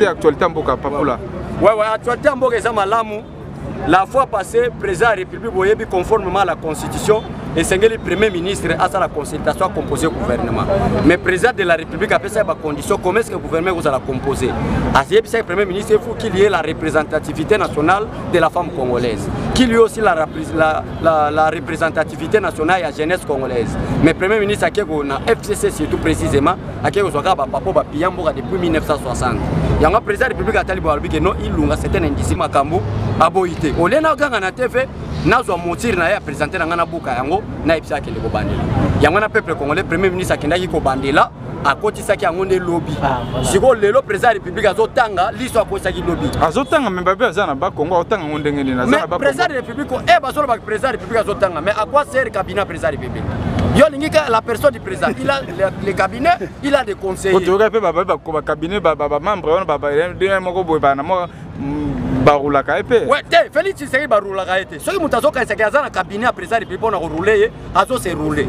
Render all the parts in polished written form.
Actualité Mboka Papula. Ouais, actualité Mboka est malamu. La fois passée, le président de la République Boyebi conformément à la Constitution et c'est le Premier ministre à la consultation composée au gouvernement. Mais le président de la République a fait ça par condition comment est-ce que le gouvernement vous a composé. Le Premier ministre, il faut qu'il y ait la représentativité nationale de la femme congolaise, qu'il y ait aussi la représentativité nationale de la jeunesse congolaise. Mais le Premier ministre a fait FCC surtout précisément, a fait depuis 1960. Il y a un président de la République qui a dit qu'il y a certains indices à Boïté. Au lieu de TV, nous avons montré na présenté na ngana buka yango na ipsa ke leko bandela. Yango na peuple congolais premier ministre akendaki ko bandela akotisa ki yango ne lobby. Siko lelo président de la République azotanga liso akotisa ki lobby. Azotanga memba za na ba Congo otanga ngondenge ni na za na ba. Président de la République ko bazolo ba président de la République azotanga mais à quoi sert le cabinet président de la République? Yo lingika la personne du président, il a le cabinet, il a des conseillers. Tu regardes ba cabinet ba membre on ba de moko boy ba na mo barula kaepe. Ouais, Félix Tshisekedi barula kaete. Soki mutazo ka sekaza na cabinet président de la République na rouler, azo se rouler.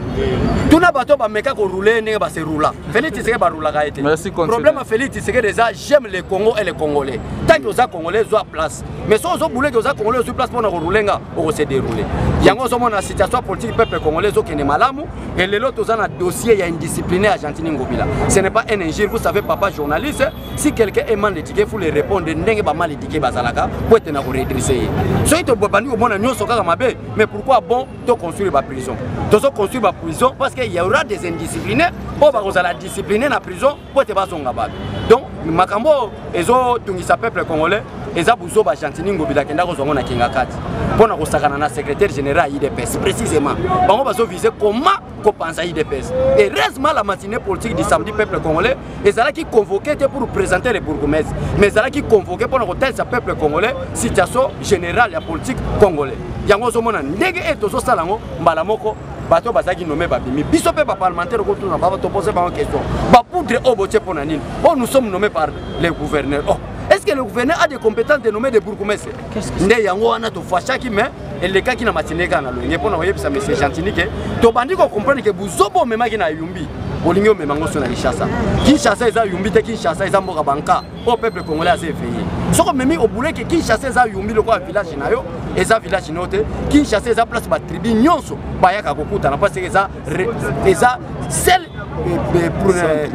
Tuna bato ba meka ko rouler ne ba se roula. Félix Tshisekedi barula kaete. Merci. Problème à Félix Tshisekedi déjà j'aime les Congo et les Congolais. Tant que aux Congolais zo à place. Mais si on boule que aux Congolais sur place pour na rouler nga, on se dérouler. Yango zo mona situation politique peuple congolais zo kene malamu et les autres ont un dossier il y a indiscipliné à Gentini Ngobila. Ce n'est pas un injure, vous savez papa journaliste, si quelqu'un est mal étiqueté, il faut lui répondre ndenge ba mal étiqueté bazalaka. Pour être redressé. Mais pourquoi bon de construire la prison? De construire la prison parce qu'il y aura des indisciplinés. On va la discipliner la prison pour être pas son gabab. Donc, Makambo, les autres peuple congolais, les abouzo ba Gentini Ngobila kenda ko zongo na kingakati. Pour na kosakana na secrétaire général IDPS précisément. Bango bazo viser comment qu'on pense à IDPS. Et récemment la matinée politique du samedi peuple congolais, les ala qui convoquaient pour présenter les bourgmestres, mais les ala qui convoquaient pour le peuple congolais, situation générale la politique congolais. Yango zomona ndege etozo salango mbalamoko bato bazaki nommé babimi biso pe ba parlementaire ko tuna ba to poser ba question. Ba poudre oboche pona nini. Oh nous sommes nommés par les gouverneurs. Oh est-ce que le gouverneur a des compétences de nommer des bourgmestres? Ndé yango wana to fachaki mais et les cas qui na matinée kana lo ngepo na oyebisa monsieur Gentini ke to bandi ko comprendre que buzobo memaki na yumbi. Olingo memango sona Kinshasa. Kinshasa eza yumbi te Kinshasa eza mboka banka. Au peuple congolais a fait. Soko memi obule ke Kinshasa eza yumbi loko village na yo, eza village note, Kinshasa eza place ba tribu nyonso bayaka kokuta na parce que eza seule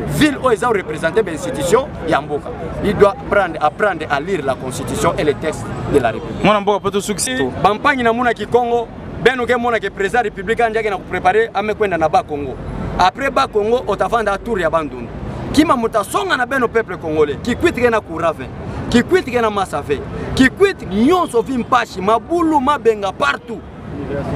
ville où ils ont représenté l'institution Yamboka. Il doit apprendre à lire la constitution et les textes de la République. Mon amboka pas tout succès. Bampagne na muna ki Congo, beno ke mona ke président républicain ndiaki na préparer ame kwenda na ba Congo. Après ba Congo otafanda tour ya bandundu. Kima mutasonga na beno peuple congolais qui kwitike na Kourave, qui kwitike na Massave, qui kwit nyonso vimpashi mabulu mabenga partout.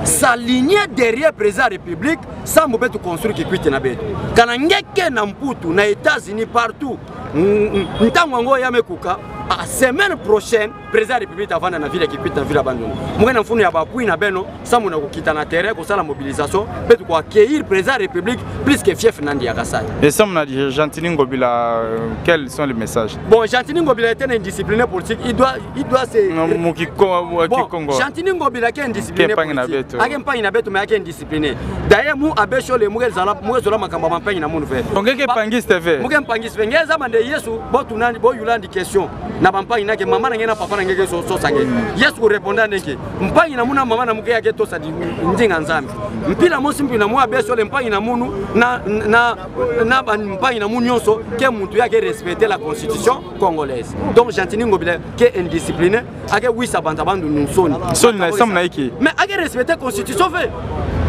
S'aligner derrière le président de la République sans pouvoir construire qui quitte na beto. Quand on est na Mputu, na États-Unis partout, ntango ya mekuka la semaine prochaine président de la République avant na ville qui quitte na ville abandonnée. Moi na funu ya bapui na beno sans mona ko kita na terrain ko sala mobilisation beto ko accueillir président de la République plus que fief Nandi ya Kasai. Et ça on a dit Gentini Ngobila quels sont les messages? Bon Gentini Ngobila est un indiscipliné politique, il doit se Congo. Gentini Ngobila qui est indiscipliné politique. Agempa ina beto mais qui est indiscipliné. D'ailleurs mu abesho le mugezala makamba mampanye na munu fe. Ongeke pangis TV. Mugem pangis fe ngeza mande Yesu botu nani bo yulandi question. Na bampanye na ke mama na ngena papa na ngeke so sange. Yesu ko répondant ndeke. Mpanye na muna mama na muke yake to sadi ndinga nzambi. Mpila mosi mpi na mu abesho le mpanye na munu na mpanye na munu nyonso ke muntu yake respecter la constitution congolaise. Donc Gentini Ngobila qui est indiscipliné, ake wisa banta bandu nsoni. Soni na somme na iki. Mais ake respecter constitution fait.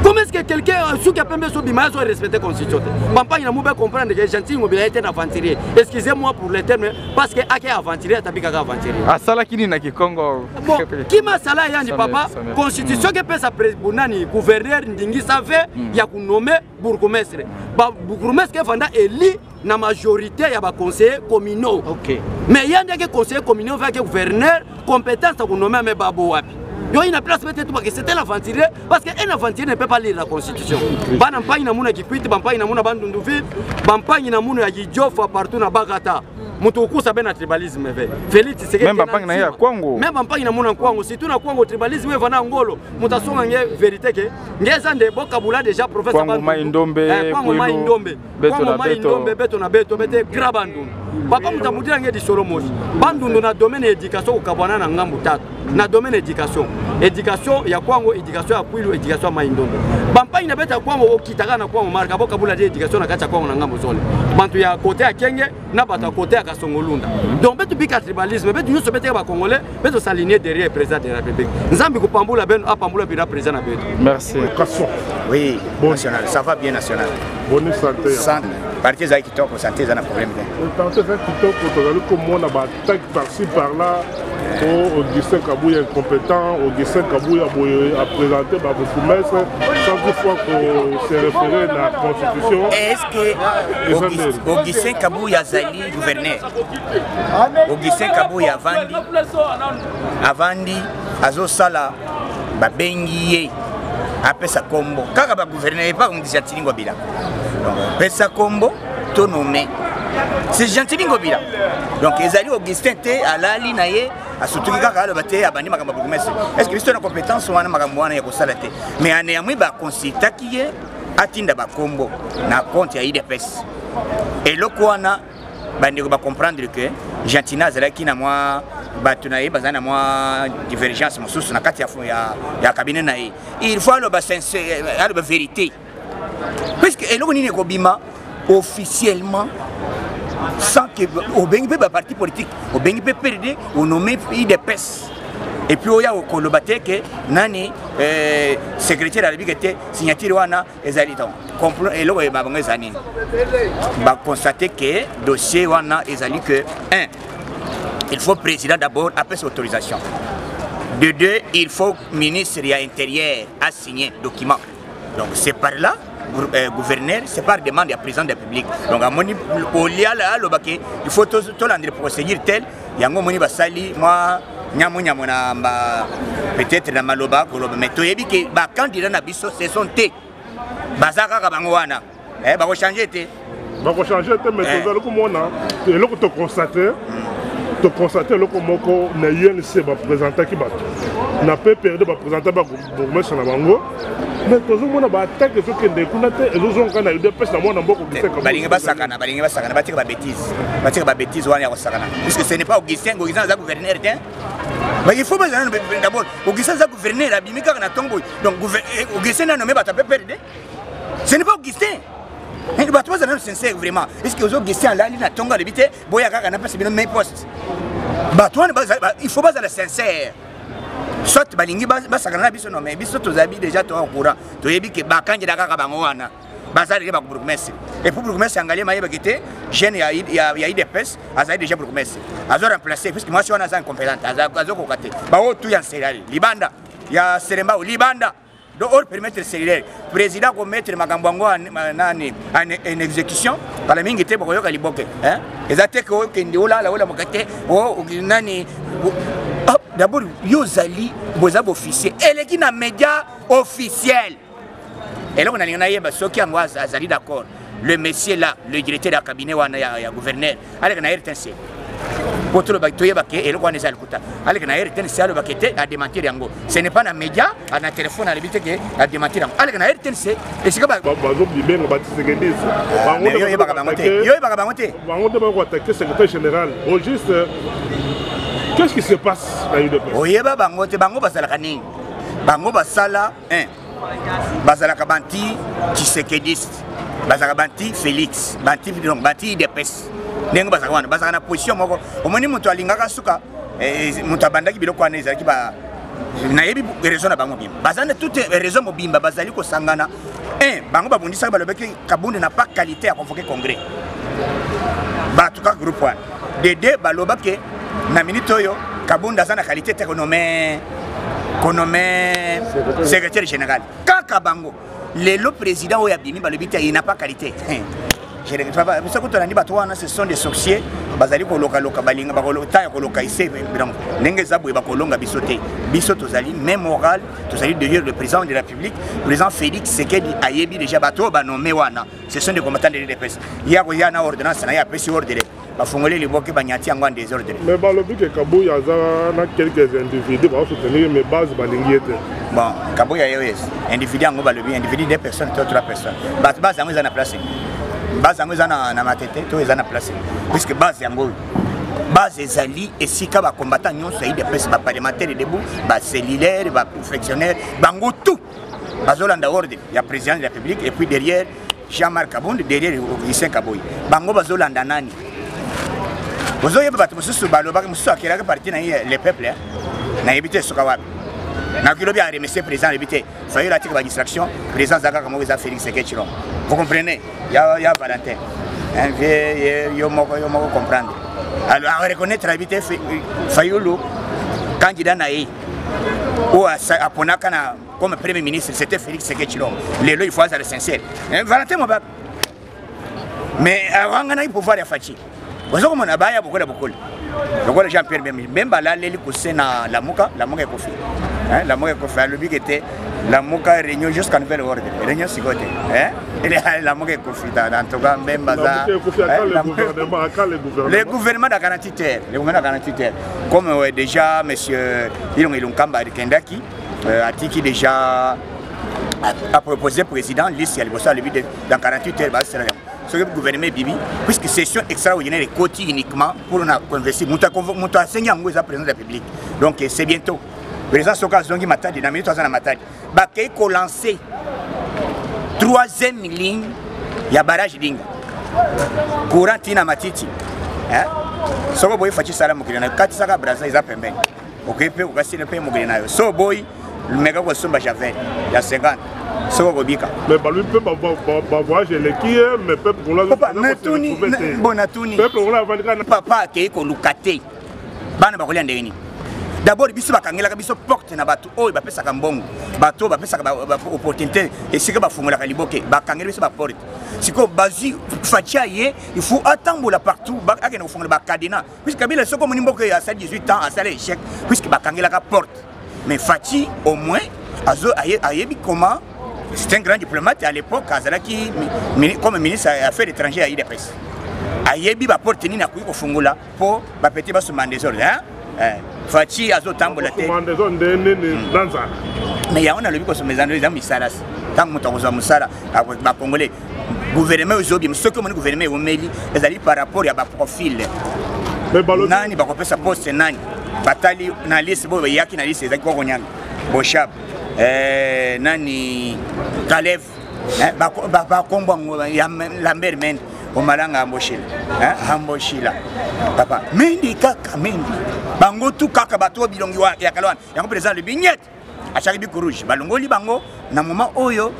Comment est-ce que quelqu'un qui a pembe so bima doit respecter la constitution? Papa il a moube comprendre que Gentini Ngobila est un aventurier. Excusez-moi pour le terme parce que ake aventurier tabika ka aventurier. Asala kini na Congo. Bon, qui m'a sala yandi papa constitution que pesa bonani gouverneur ndingisa fait ya ku nommer bourgmestre. Ba bourgmestre vanda élu na majorité ya ba conseillers communaux. OK. Mais yandi que conseiller communaux va que gouverneur compétence à nommer mais babo wapi. Il y a une place peut-être parce que c'était l'aventurier parce qu'un aventurier ne peut pas lire la constitution. Bana mpagne na muna ki kwiti bampagne na muna bandunduvi, bampagne na muna ya Jofa partout na Bagata. Mutuku sabe na tribalisme ve. Félix Tshisekedi même bampagne na ya Kwango. Même bampagne na muna Kwango, si tu na Kwango tribalisme va na ngolo, mutasonga nge vérité ke ngeza nde bokabula déjà professeur Kwango Maindombe, Kwango Maindombe, Kwango Maindombe beto na beto bete grabandundu. papa mutamudira ngedi solo moshi bandundu na domaine éducation ukabwana na ngambu tatu na domaine éducation ya kwango éducation ya kwilu éducation ya maindondo bampai na beta kwango okitaka na kwango marka boka bula de éducation na kacha kwango na ngambu zole bantu ya côté ya Kenge na bata côté ya Kasongolunda donc betu bika tribalisme betu nyuso beta ba congolais betu s'aligner derrière président de la République nzambi kupambula ben apambula bila président na betu. Merci. Oui, bon national, ça va bien national. Bonne santé. Santé. Parti za kitoko santé za na problème. Santé za kitoko tozali komona ba attaque par-ci par-là. Augustin Kabouya incompétent, Augustin Kabouya a présenté par vos promesses, chaque fois qu'on s'est référé à la Constitution. Est-ce que Augustin Kabouya Zali gouverneur? Augustin Kabouya Avandi, Azo Sala, Babengi, Apesa Combo. Kaka ba gouverneur, pas comme disait Tilingo Bila. Apesa Combo, tout nommé. C'est gentil Ngobila. Donc ils allaient Augustin à la ligne à surtout kaka le baté à bani makamba bourgmestre. Est-ce que c'est une compétence ou un makamboana ya kosalate? Mais anéamui ba consulta qui est atinda ba combo na compte ya IDPS. Et le kwana bandi ba comprendre que Gentina zalaki na moi batunaye bazana moi divergence mosusu na kati ya cabinet na il faut le sincère la vérité. Parce que eloko nini kobima officiellement sans que au bengi parti politique au bengi PRD au nommé IDPS et puis oya kolobate que nani secrétaire de la République était signature wana ezali donc complot et là ba bango ezani ba constater que dossier wana ezali que 1 il faut président d'abord après son autorisation de 2 il faut ministre de l'intérieur à signer document donc c'est par là gouverneur, c'est par demande du président de la République. Donc, à mon niveau, il faut tout l'endre procédure tel. Yango moni basali, moi, peut-être dans Maloba, mais tu as dit que les candidats nabiso ce sont tes. Bazaka Kabangwana. Bah, changer tes. Bah, changer tes, mais tu as le coup de constater. De constater le comment na UNC va présenter qui bat. N'a pas perdu va présenter ba bourgmestre na bango. Mais tous les gens attaquent ceux qui ne connaissent pas et nous on quand il dépêche na moi na beaucoup de balinga basakana batika ba bêtise wana ya sakana puisque ce n'est pas Augustin za gouverneur tiens. Mais il faut pas d'abord Augustin za gouverneur abimika na tombo donc Augustin na nommé ba taper perdre. Ce n'est pas Augustin. Mais tu vas être sincère vraiment. Est-ce que vous Augustin là il na tonga de bité boya kaka na passe bien même poste. Il faut pas être sincère. Soit balingi basakana biso no mais biso tozabi déjà to en courant to yebi ke bakanje da kaka bango wana bazali ba bourgmestre et pour bourgmestre angalia maye bakité jeune ya IDPS azali déjà bourgmestre azo remplacer puisque moi je suis un incompétent azo kokate ba o tout ya serali libanda ya seremba libanda do or permettre cellulaire président ko mettre makambo ngo nani en exécution par la mingi te bokoyoka liboke hein ezate ko kendi ola mokate o nani. D'abord, Yozali, Bozab officiel, elle est un média officiel. Et là, on a dit ceux qui ont Azali d'accord. Le monsieur là, le directeur du cabinet, le gouverneur, avec un RTNC. Pour tout le bateau, et là, on est à l'écoute. Avec un RTNC, a démentir Yango. Ce n'est pas un média, un téléphone à l'éviter à démentir. Avec un RTNC, et c'est comme ça. Secrétaire général, au juste. Qu'est-ce qui se passe dans l'UDPS? Oui, bango basala kani. Bango basala basala kabanti Tshisekedi, basala banti Félix, banti IDPS. Nengo basala na position moko. Omoni mutu alingaka suka mutu abandaki biloko wana ezalaki ba na yebi raison na bango bimba. Basana toute raison mobimba bazali ko sangana. Bango babundisa balobeki Kabunda n'a pas qualité à convoquer congrès. Ba tuka groupe 1. De 2 balobaki na minute oyo Kabunda za na qualité économique secrétaire général kaka bango le président oya bimi balobita il n'a pas qualité je ne sais pas parce que tolandi bato wana ce sont des sorciers bazali ko loka balinga ba kolota ko loka ici ndenge zabwe ba kolonga bisote bisoto zali même moral tozali derrière le président de la République président Félix Tshisekedi ayebi déjà bato ba nommé wana ce sont des combattants de l'UDPS ya ko ya na ordonnance na ya pesi ordre bafongoli liboke banyati yango en désordre. Mais balobi que Kabouya na quelques individus va soutenir mes bases balingi ete. Bon, Kabouya yes, individu yango balobi individu 2 personnes, 3 personnes. Base yango za na place. base yango eza na matete to eza na place puisque base yango base ezali esika bacombattant nyonso ya idps baparlementaire debout bacellulaire baprofectionnaire bango tout bazolanda ordre ya président de la République et puis derrière Jean-Marc Kabonde derrière Lucien Kaboyi bango bazolanda nani bozoyeba bato mosusu balobaki mosusu akelaki parti na le peuple nayebi te soka wapi nakilobi a remercier président yebi te fayo la tika distraction président zakaka moko eza Félix Sekechilombo vous comprenez ya Valentin yo moko comprendre alors à reconnaître yebi te Fayulu candidat na ye ou à Ponakana comme premier ministre c'était Félix Sekechilombo lelo il faut être sincère Valentin Mobak mais avant ngana pouvoir ya Fachi vous avez un bail à beaucoup de beaucoup. Le Jean-Pierre même là les coussins na la Mouka est confiée. La Mouka est confiée. Le but était la Mouka réunion jusqu'à nouvel ordre. Réunion sigoté. La Mouka est confiée. En tout cas même bazar. Le gouvernement a garanti terre. Le gouvernement a garanti terre. Comme déjà monsieur Ilon Kamba de Kendaki a dit déjà a proposé président liste à le but dans 48 heures ce que le gouvernement Bibi, puisque session extraordinaire est cotée uniquement pour nous investir. Nous avons enseigné à nous président de la République. Donc c'est bientôt. Le président Soka Zongi Matadi, dans 3 ans Matadi, il a lancé 3e ligne, il y a barrage Dinga. Courant Tina Matiti. Ce que vous faites, c'est que vous avez 4 ans de Braza, ils ont permis. Vous avez fait Mogrina. So boy, le méga Wassumba Javel, il y a 50. Mais lui peut voyager les qui mais peuple qu'on l'a papa qui est colocate bana ba kolanda ndeni d'abord biso bakangela ka biso porte na bato oyo ba pesa ka mbongo bato ba pesa ka opportunité et sika ba fungola ka liboke bakangela biso ba porte siko bazi fatia ye il faut attendre partout ba akena fungola ba cadena puisque kabila soko moni mboke ya 18 ans à ça échec puisque bakangela ka porte mais Fati au moins azo ayebi comment. C'est un grand diplomate à l'époque, comme ministre des Affaires étrangères à IDPS. Ayebi va porter ni na kuiko fungola pour ba petit ba sous mandezol Fati azo tambola te. Mais ya on a le biko sous mezando les misalas. Tant muto ko musala ba congolais gouvernement ozobi ce que mon gouvernement o meli ezali par rapport à ba profil. Nani ba ko pesa poste nani. Batali na liste bo yaki na liste ezaki ko nyanga. Boshab nani Kalev ba kombo ya Lambert Mende o malanga amboshila papa Mendi kaka Mendi bango tu kaka bato bilongi ya kalwana yango président le bignette a chaque bico rouge balongoli bango na moment oyo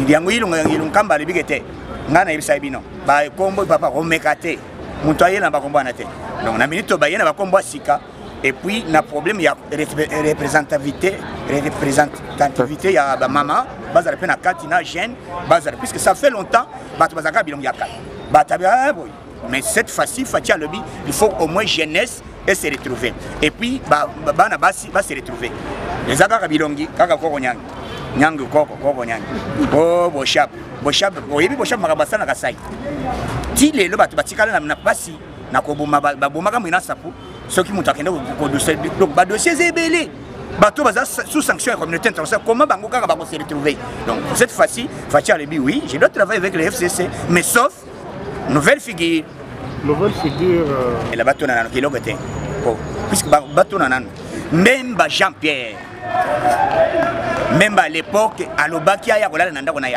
yango ilongamba le bigete ngana ibisa bino ba kombo papa o mekate muto ayela ba kombo anate donc na minute ba yena ba kombo sika. Et puis, il y a un problème, il y a représentativité, il y a maman, puisque ça fait longtemps, mais cette fois-ci, il faut au moins jeunesse et se retrouver. Et puis, va se retrouver. Les Agara Bilongi, Kaka Koronyang, Nyang Koko Nyang, oh, Boshab, Marabassa Nagasai. Tile le Batikala n'a pas si, Nakobuma Babumaka Minasapu. Ceux qui m'ont attendé au dossier, donc le dossier est belé. Bateau sous sanction et communauté internationale, comment Bangoka va se retrouver? Donc cette fois-ci, Fatia Lebi, oui, je dois travailler avec le FCC, mais sauf nouvelle figure. Nouvelle figure. Et la bateau n'a qui l'a gâté. Puisque bateau n'a même Jean-Pierre, même à l'époque, à l'Obakia, il y a un nanda qu'on a à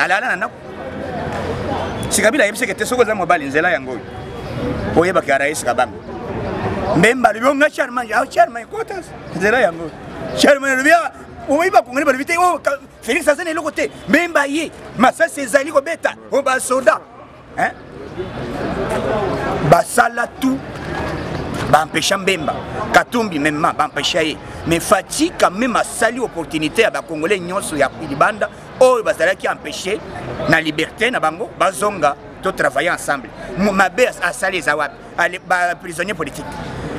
si Kabila a été sur le mobile, il y a un go. Pour y avoir un même le bon charmant, charmant, quotas. C'est là, yango. Charmant, le bien. On y va pour le vite. Oh, Félix Sazen est le côté. Même baillé. Ma ça, c'est Zali Robeta. Oh, bah, soda. Hein? Basala tout. Bampécha Mbemba. Katumbi, même, Bampécha. Mais Fati, quand même, a sali opportunité à Congolais, Nyon, sur Yapilibanda. Oh, Basala qui a empêché la liberté, na Bango, Bazonga, de travailler ensemble. Ma belle a sali Zawab. Les prisonniers politiques.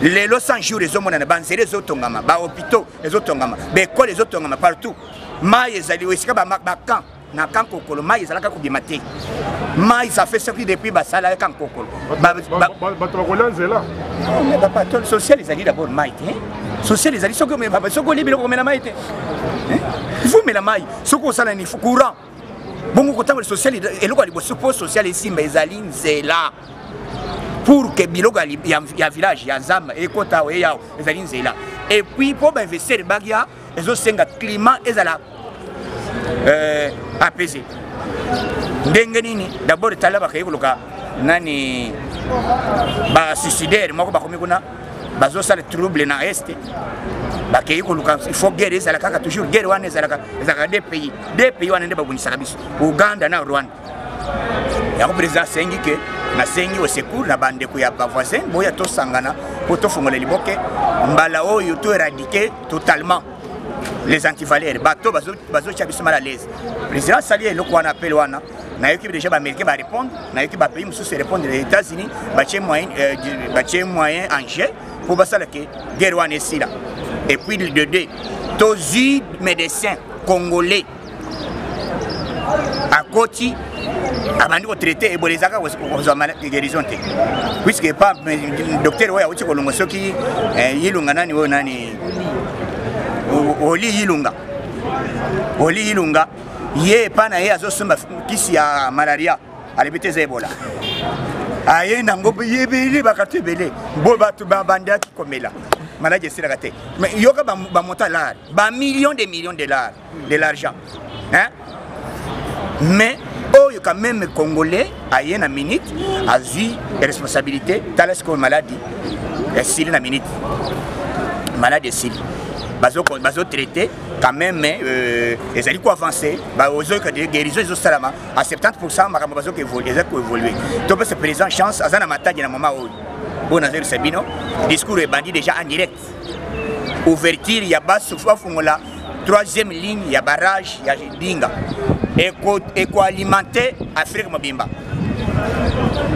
Les 100 jours, les hommes ont avancé, les autres ont les hôpitaux, les autres ont les écoles, les autres ont partout. Maïs, les camps, na camp Kokolo, Maïs, la camp Bimate. Maïs a fait ce qui depuis Bassala, camp Kokolo. Mais papa, le social, les alliés d'abord Maïs. Social, les alliés, ce que les libéraux comme la Maïs. Il faut mettre la Maïs. Ce qu'on s'en a, il faut courant. Bon côté social et le support social ici mais ezali nzela pour que biloko ya village ya zamba et kota we ya ezali nzela et puis pour investir bagia ezo senga climat ezala apaisé ndenge nini d'abord talaba kayikuluka nani ba suicidaire moko bakomi kuna bazo sala trouble na est bakayikuluka il faut guerre ezala kaka toujours guerre wana ezala des pays wana nde babunisa biso Uganda na Rwanda ya ko président sengi ke na sengi au secours na bande ko ya ba voisin boya to sangana po to fongola liboke mbala oyo to éradiquer totalement les antivalaires bateau bazo chabiso mal à l'aise président sali le quoi on appelle wana na équipe déjà américain va répondre na équipe pays musu se répondre les États-Unis bâtir moyen en jeu pour basala que guerre wana est là et puis de deux tozi médecins congolais à côté abandi ko traiter ebolezaka ko maladie guérison te puisque pas docteur oya uti ko longo soki yilunga nani wo nani Oli Yilunga ye pana ye azosomba kisi ya malaria alibite za Ebola aye nango yebeli bakatebele bo batu babanda komela maladie sira kate mais yoka ba montalar ba millions de dollars de l'argent hein mais oh quand même congolais aye na minute azi responsabilité talasco maladie est na minute maladie c'est bazo traité quand même les alliés quoi avancer aux autres de guérison ils salama à 70% makambo bazo que évoluer donc c'est présent chance azana matadi na moment où on a Sabino discours est bandit déjà en direct ouverture ya bas soufa fungola troisième ligne ya barrage ya Dinga éco alimenter Afrique mobimba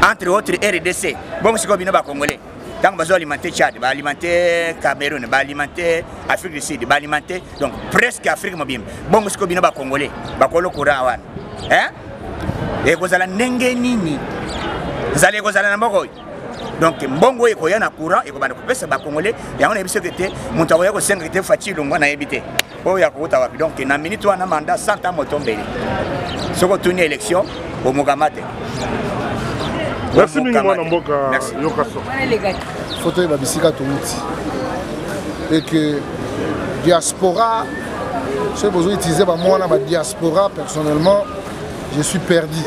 entre autres RDC bon c'est comme bino ba congolais tant que besoin alimenter Tchad, alimenter Cameroun, alimenter Afrique du Sud, alimenter donc presque Afrique mobile. Bon, ce que bino ba congolais, ba kolo courant wan. Hein? Et vous allez nenge nini. Vous allez na moko. Donc mbongo eko ya na courant et ko ba pesa ba congolais, ya on a biso kete montago ya ko senga kete facile ngo na ebité. O ya ko ta wapi. Donc na minute wana mandat 100 ans motombeli. Soko tuni élection au Mogamate. Merci Mingimwa Namboka Yokaso. Photo de Babisika Touti. Et que diaspora, j'ai besoin d'utiliser moi dans ma diaspora personnellement, je suis perdu.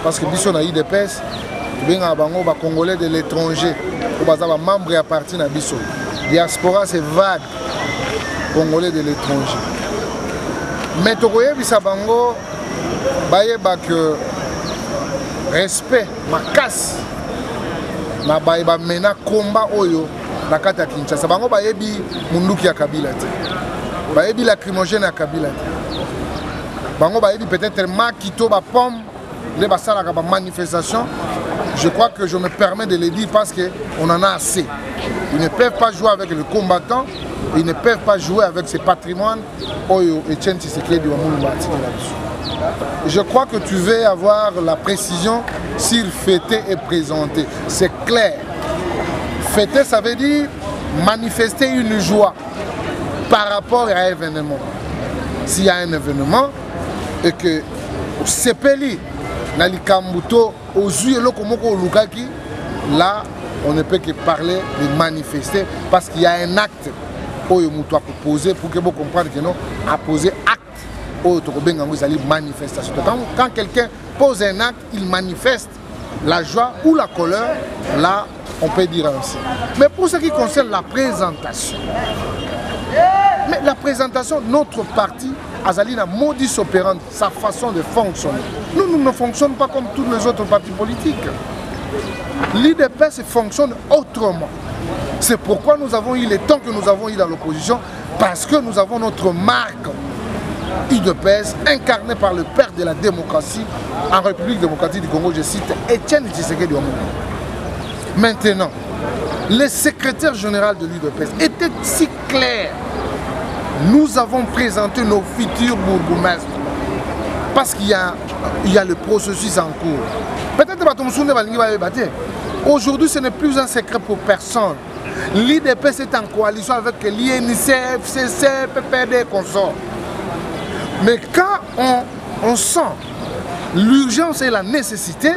Parce que Bisson a eu des pèses, bien à Bango, Congolais de l'étranger, ou membre à partir de Bisson. Diaspora c'est vague, Congolais de l'étranger. Mais Togoye Bissabango, Baye que respect ma casse na baïba mena combat oyo na kata Kinshasa bango bayebi munduki ya Kabila te bayebi lacrymogène ya Kabila te bango bayebi peut-être makito ba pomme les basala ka ba manifestation. Je crois que je me permets de le dire parce que on en a assez. Ils ne peuvent pas jouer avec le combattant, ils ne peuvent pas jouer avec ces patrimoines oyo et Etienne Tshisekedi wa Mulumati là-dessus. Je crois que tu veux avoir la précision sur fêter et présenter. C'est clair. Fêter, ça veut dire manifester une joie par rapport à un événement. S'il y a un événement et que Sepeli, Nali Kambuto, là, on ne peut que parler de manifester parce qu'il y a un acte où il faut poser pour que vous compreniez que non, à poser acte. Manifestation. Quand quelqu'un pose un acte, il manifeste la joie ou la colère, là on peut dire ainsi. Mais pour ce qui concerne la présentation, notre parti, Azalina modus operandi, sa façon de fonctionner. Nous ne fonctionnons pas comme tous les autres partis politiques. L'IDPS fonctionne autrement. C'est pourquoi nous avons eu le temps que nous avons eu dans l'opposition, parce que nous avons notre marque UDPS incarné par le père de la démocratie en République démocratique du Congo, je cite Etienne Tshisekedi. Maintenant, le secrétaire général de l'UDPS était si clair. Nous avons présenté nos futurs bourgmestres parce qu'il y a le processus en cours. Peut-être que aujourd'hui, ce n'est plus un secret pour personne. L'IDPS est en coalition avec l'INC, FCC, PPD et consorts. Mais quand on sent l'urgence et la nécessité.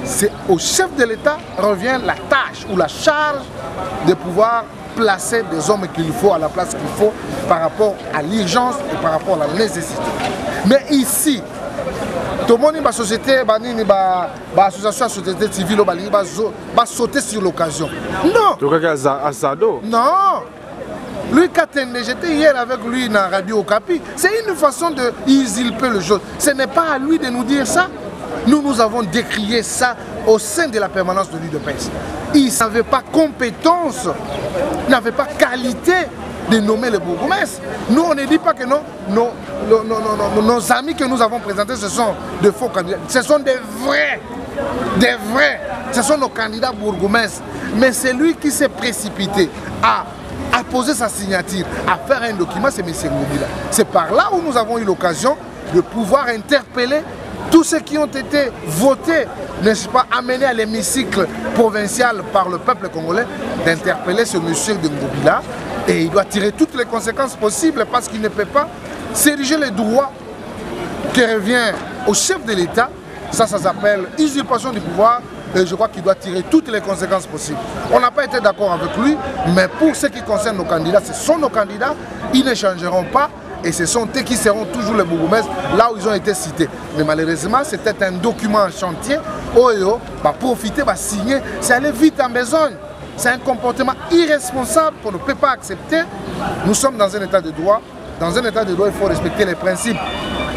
C'est au chef de l'État revient la tâche ou la charge de pouvoir placer des hommes qu'il faut à la place qu'il faut par rapport à l'urgence et par rapport à la nécessité. Mais ici, tout le monde, la société, l'association, la société civile, va sauter sur l'occasion. Non! Non! Lui, j'étais hier avec lui dans Radio Okapi. C'est une façon de usurper le jeu. Ce n'est pas à lui de nous dire ça. Nous avons décrié ça au sein de la permanence de l'UDPS. Il n'avait pas compétence, n'avait pas qualité de nommer le bourgmestre. Nous, on ne dit pas que nos amis que nous avons présentés, ce sont de faux candidats. Ce sont des vrais. Ce sont nos candidats bourgmestres. Mais c'est lui qui s'est précipité à poser sa signature, à faire un document, c'est M. Ngobila. C'est par là où nous avons eu l'occasion de pouvoir interpeller tous ceux qui ont été votés, n'est-ce pas, amenés à l'hémicycle provincial par le peuple congolais, d'interpeller ce monsieur de Ngobila. Et il doit tirer toutes les conséquences possibles parce qu'il ne peut pas s'ériger les droits qui revient au chef de l'État. Ça s'appelle usurpation du pouvoir. Et je crois qu'il doit tirer toutes les conséquences possibles. On n'a pas été d'accord avec lui, mais pour ce qui concerne nos candidats, ce sont nos candidats, ils ne changeront pas et ce sont eux qui seront toujours les bourgmestres là où ils ont été cités. Mais malheureusement, c'était un document en chantier, Oyo va profiter, va signer, c'est aller vite en besogne. C'est un comportement irresponsable qu'on ne peut pas accepter. Nous sommes dans un état de droit. Dans un état de droit, il faut respecter les principes.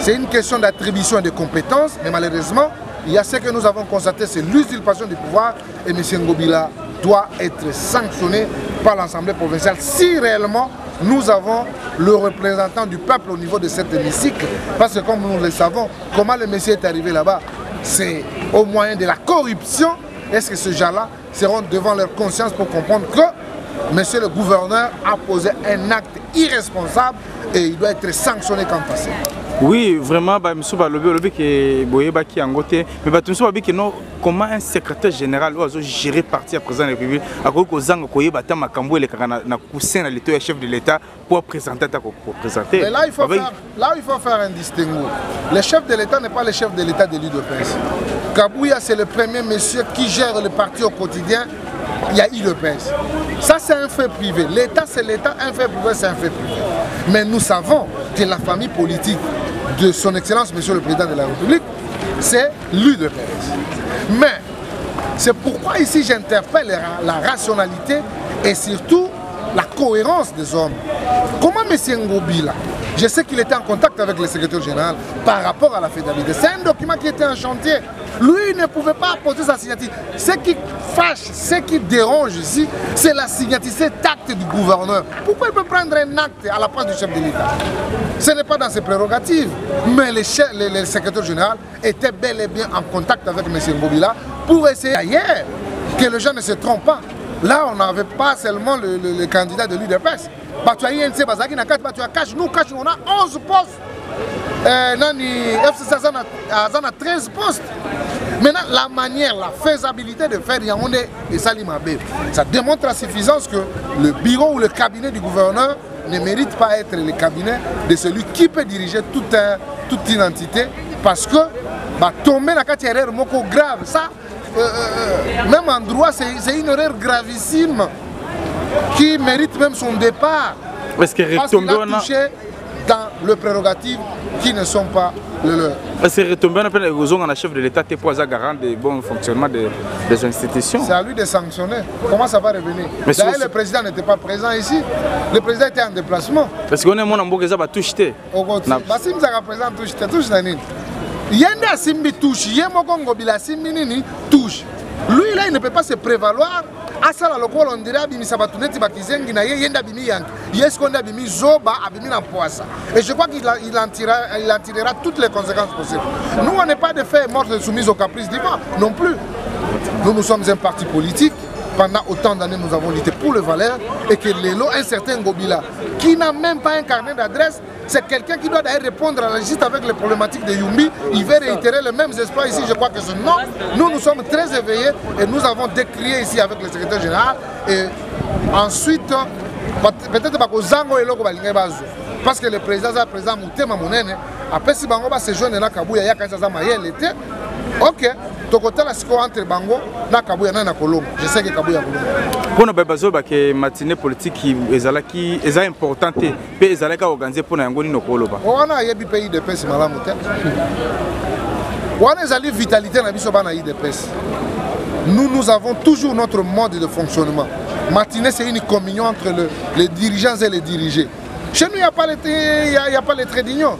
C'est une question d'attribution et de compétences, mais malheureusement, il y a ce que nous avons constaté, c'est l'usurpation du pouvoir et M. Ngobila doit être sanctionné par l'Assemblée provinciale si réellement nous avons le représentant du peuple au niveau de cet hémicycle. Parce que comme nous le savons, comment le monsieur est arrivé là-bas, c'est au moyen de la corruption. Est-ce que ces gens-là seront devant leur conscience pour comprendre que monsieur le gouverneur a posé un acte irresponsable et il doit être sanctionné quant à ça? Oui, vraiment, comment un secrétaire général doit gérer parti à président de la République, à chef de l'État pour présenter. Mais là, il faut faire un distinguo. Le chef de l'État n'est pas le chef de l'État de l'UDPS. Kabouya, c'est le premier monsieur qui gère le parti au quotidien. Il y a UDPS. Ça, c'est un fait privé. L'État, c'est l'État. Un fait privé, c'est un fait privé. Mais nous savons que la famille politique de son Excellence, Monsieur le Président de la République, c'est l'UDPS. Mais c'est pourquoi ici j'interpelle la rationalité et surtout la cohérence des hommes. Comment M. Ngobila, je sais qu'il était en contact avec le secrétaire général par rapport à la faisabilité. C'est un document qui était en chantier. Lui, il ne pouvait pas apporter sa signature. Ce qui fâche, ce qui dérange ici, c'est la signature, cet acte du gouverneur. Pourquoi il peut prendre un acte à la place du chef de l'État? Ce n'est pas dans ses prérogatives. Mais le secrétaire général était bel et bien en contact avec M. Ngobila pour essayer ailleurs que les gens ne se trompent pas. Là, on n'avait pas seulement le candidat de l'UDPS. Tu as INC, nous, on a 11 postes. FCC a 13 postes. Maintenant, la manière, la faisabilité de faire Yaoundé et Salimabé, ça démontre à suffisance que le bureau ou le cabinet du gouverneur ne mérite pas être le cabinet de celui qui peut diriger toute une entité parce que tomber dans une erreur grave, ça, même en droit, c'est une erreur gravissime qui mérite même son départ. Parce qu'il a touché dans le prérogative qui ne sont pas le leur. Est-ce que retomber on a chef de l'État pour garant du bon fonctionnement des institutions? C'est à lui de sanctionner. Comment ça va revenir? D'ailleurs, le président n'était pas présent ici. Le président était en déplacement. Parce qu'on est mon ambour qui a touché. Basim Zaka président touche Nani. Yenda Simbi touche, Yemoko Ngobila Simbi Nini touche. Lui là, il ne peut pas se prévaloir. Asala lokolo on dirait abimi sabatuneti bakizengi na yenda bimi yank. Yes qu'on a bimi zoba abimi na poissa. Et je crois qu'il en tirera toutes les conséquences possibles. Nous on n'est pas de fait morts soumis aux caprices divins non plus. Nous sommes un parti politique. Pendant autant d'années, nous avons lutté pour les valeurs et que Lélo, un certain Ngobila, qui n'a même pas un carnet d'adresse, c'est quelqu'un qui doit d'ailleurs répondre à la justice avec les problématiques de Yumbi. Il veut réitérer les mêmes exploits ici. Je crois que ce non. Nous sommes très éveillés et nous avons décrié ici avec le secrétaire général. Et ensuite, peut-être que Zango et Loko Balinga Bazo. parce que le président est président Moutema Mounene. Après, si Bango va se joindre à Kabouya, il y a quand ça Mayel était. Ok, tu côté la score entre Bango na Kabouya na Kolombo. Je sais que Kabouya Kolombo. Pour nous besoin que matinée politique qui est importante et est organisée pour nous no Koloba. On a yebi pays de pèse malamu te. On a une vitalité na biso bana IDPS. Nous avons toujours notre mode de fonctionnement. Matinée, c'est une communion entre les dirigeants et les dirigés. Chez nous, il n'y a pas les traits d'union.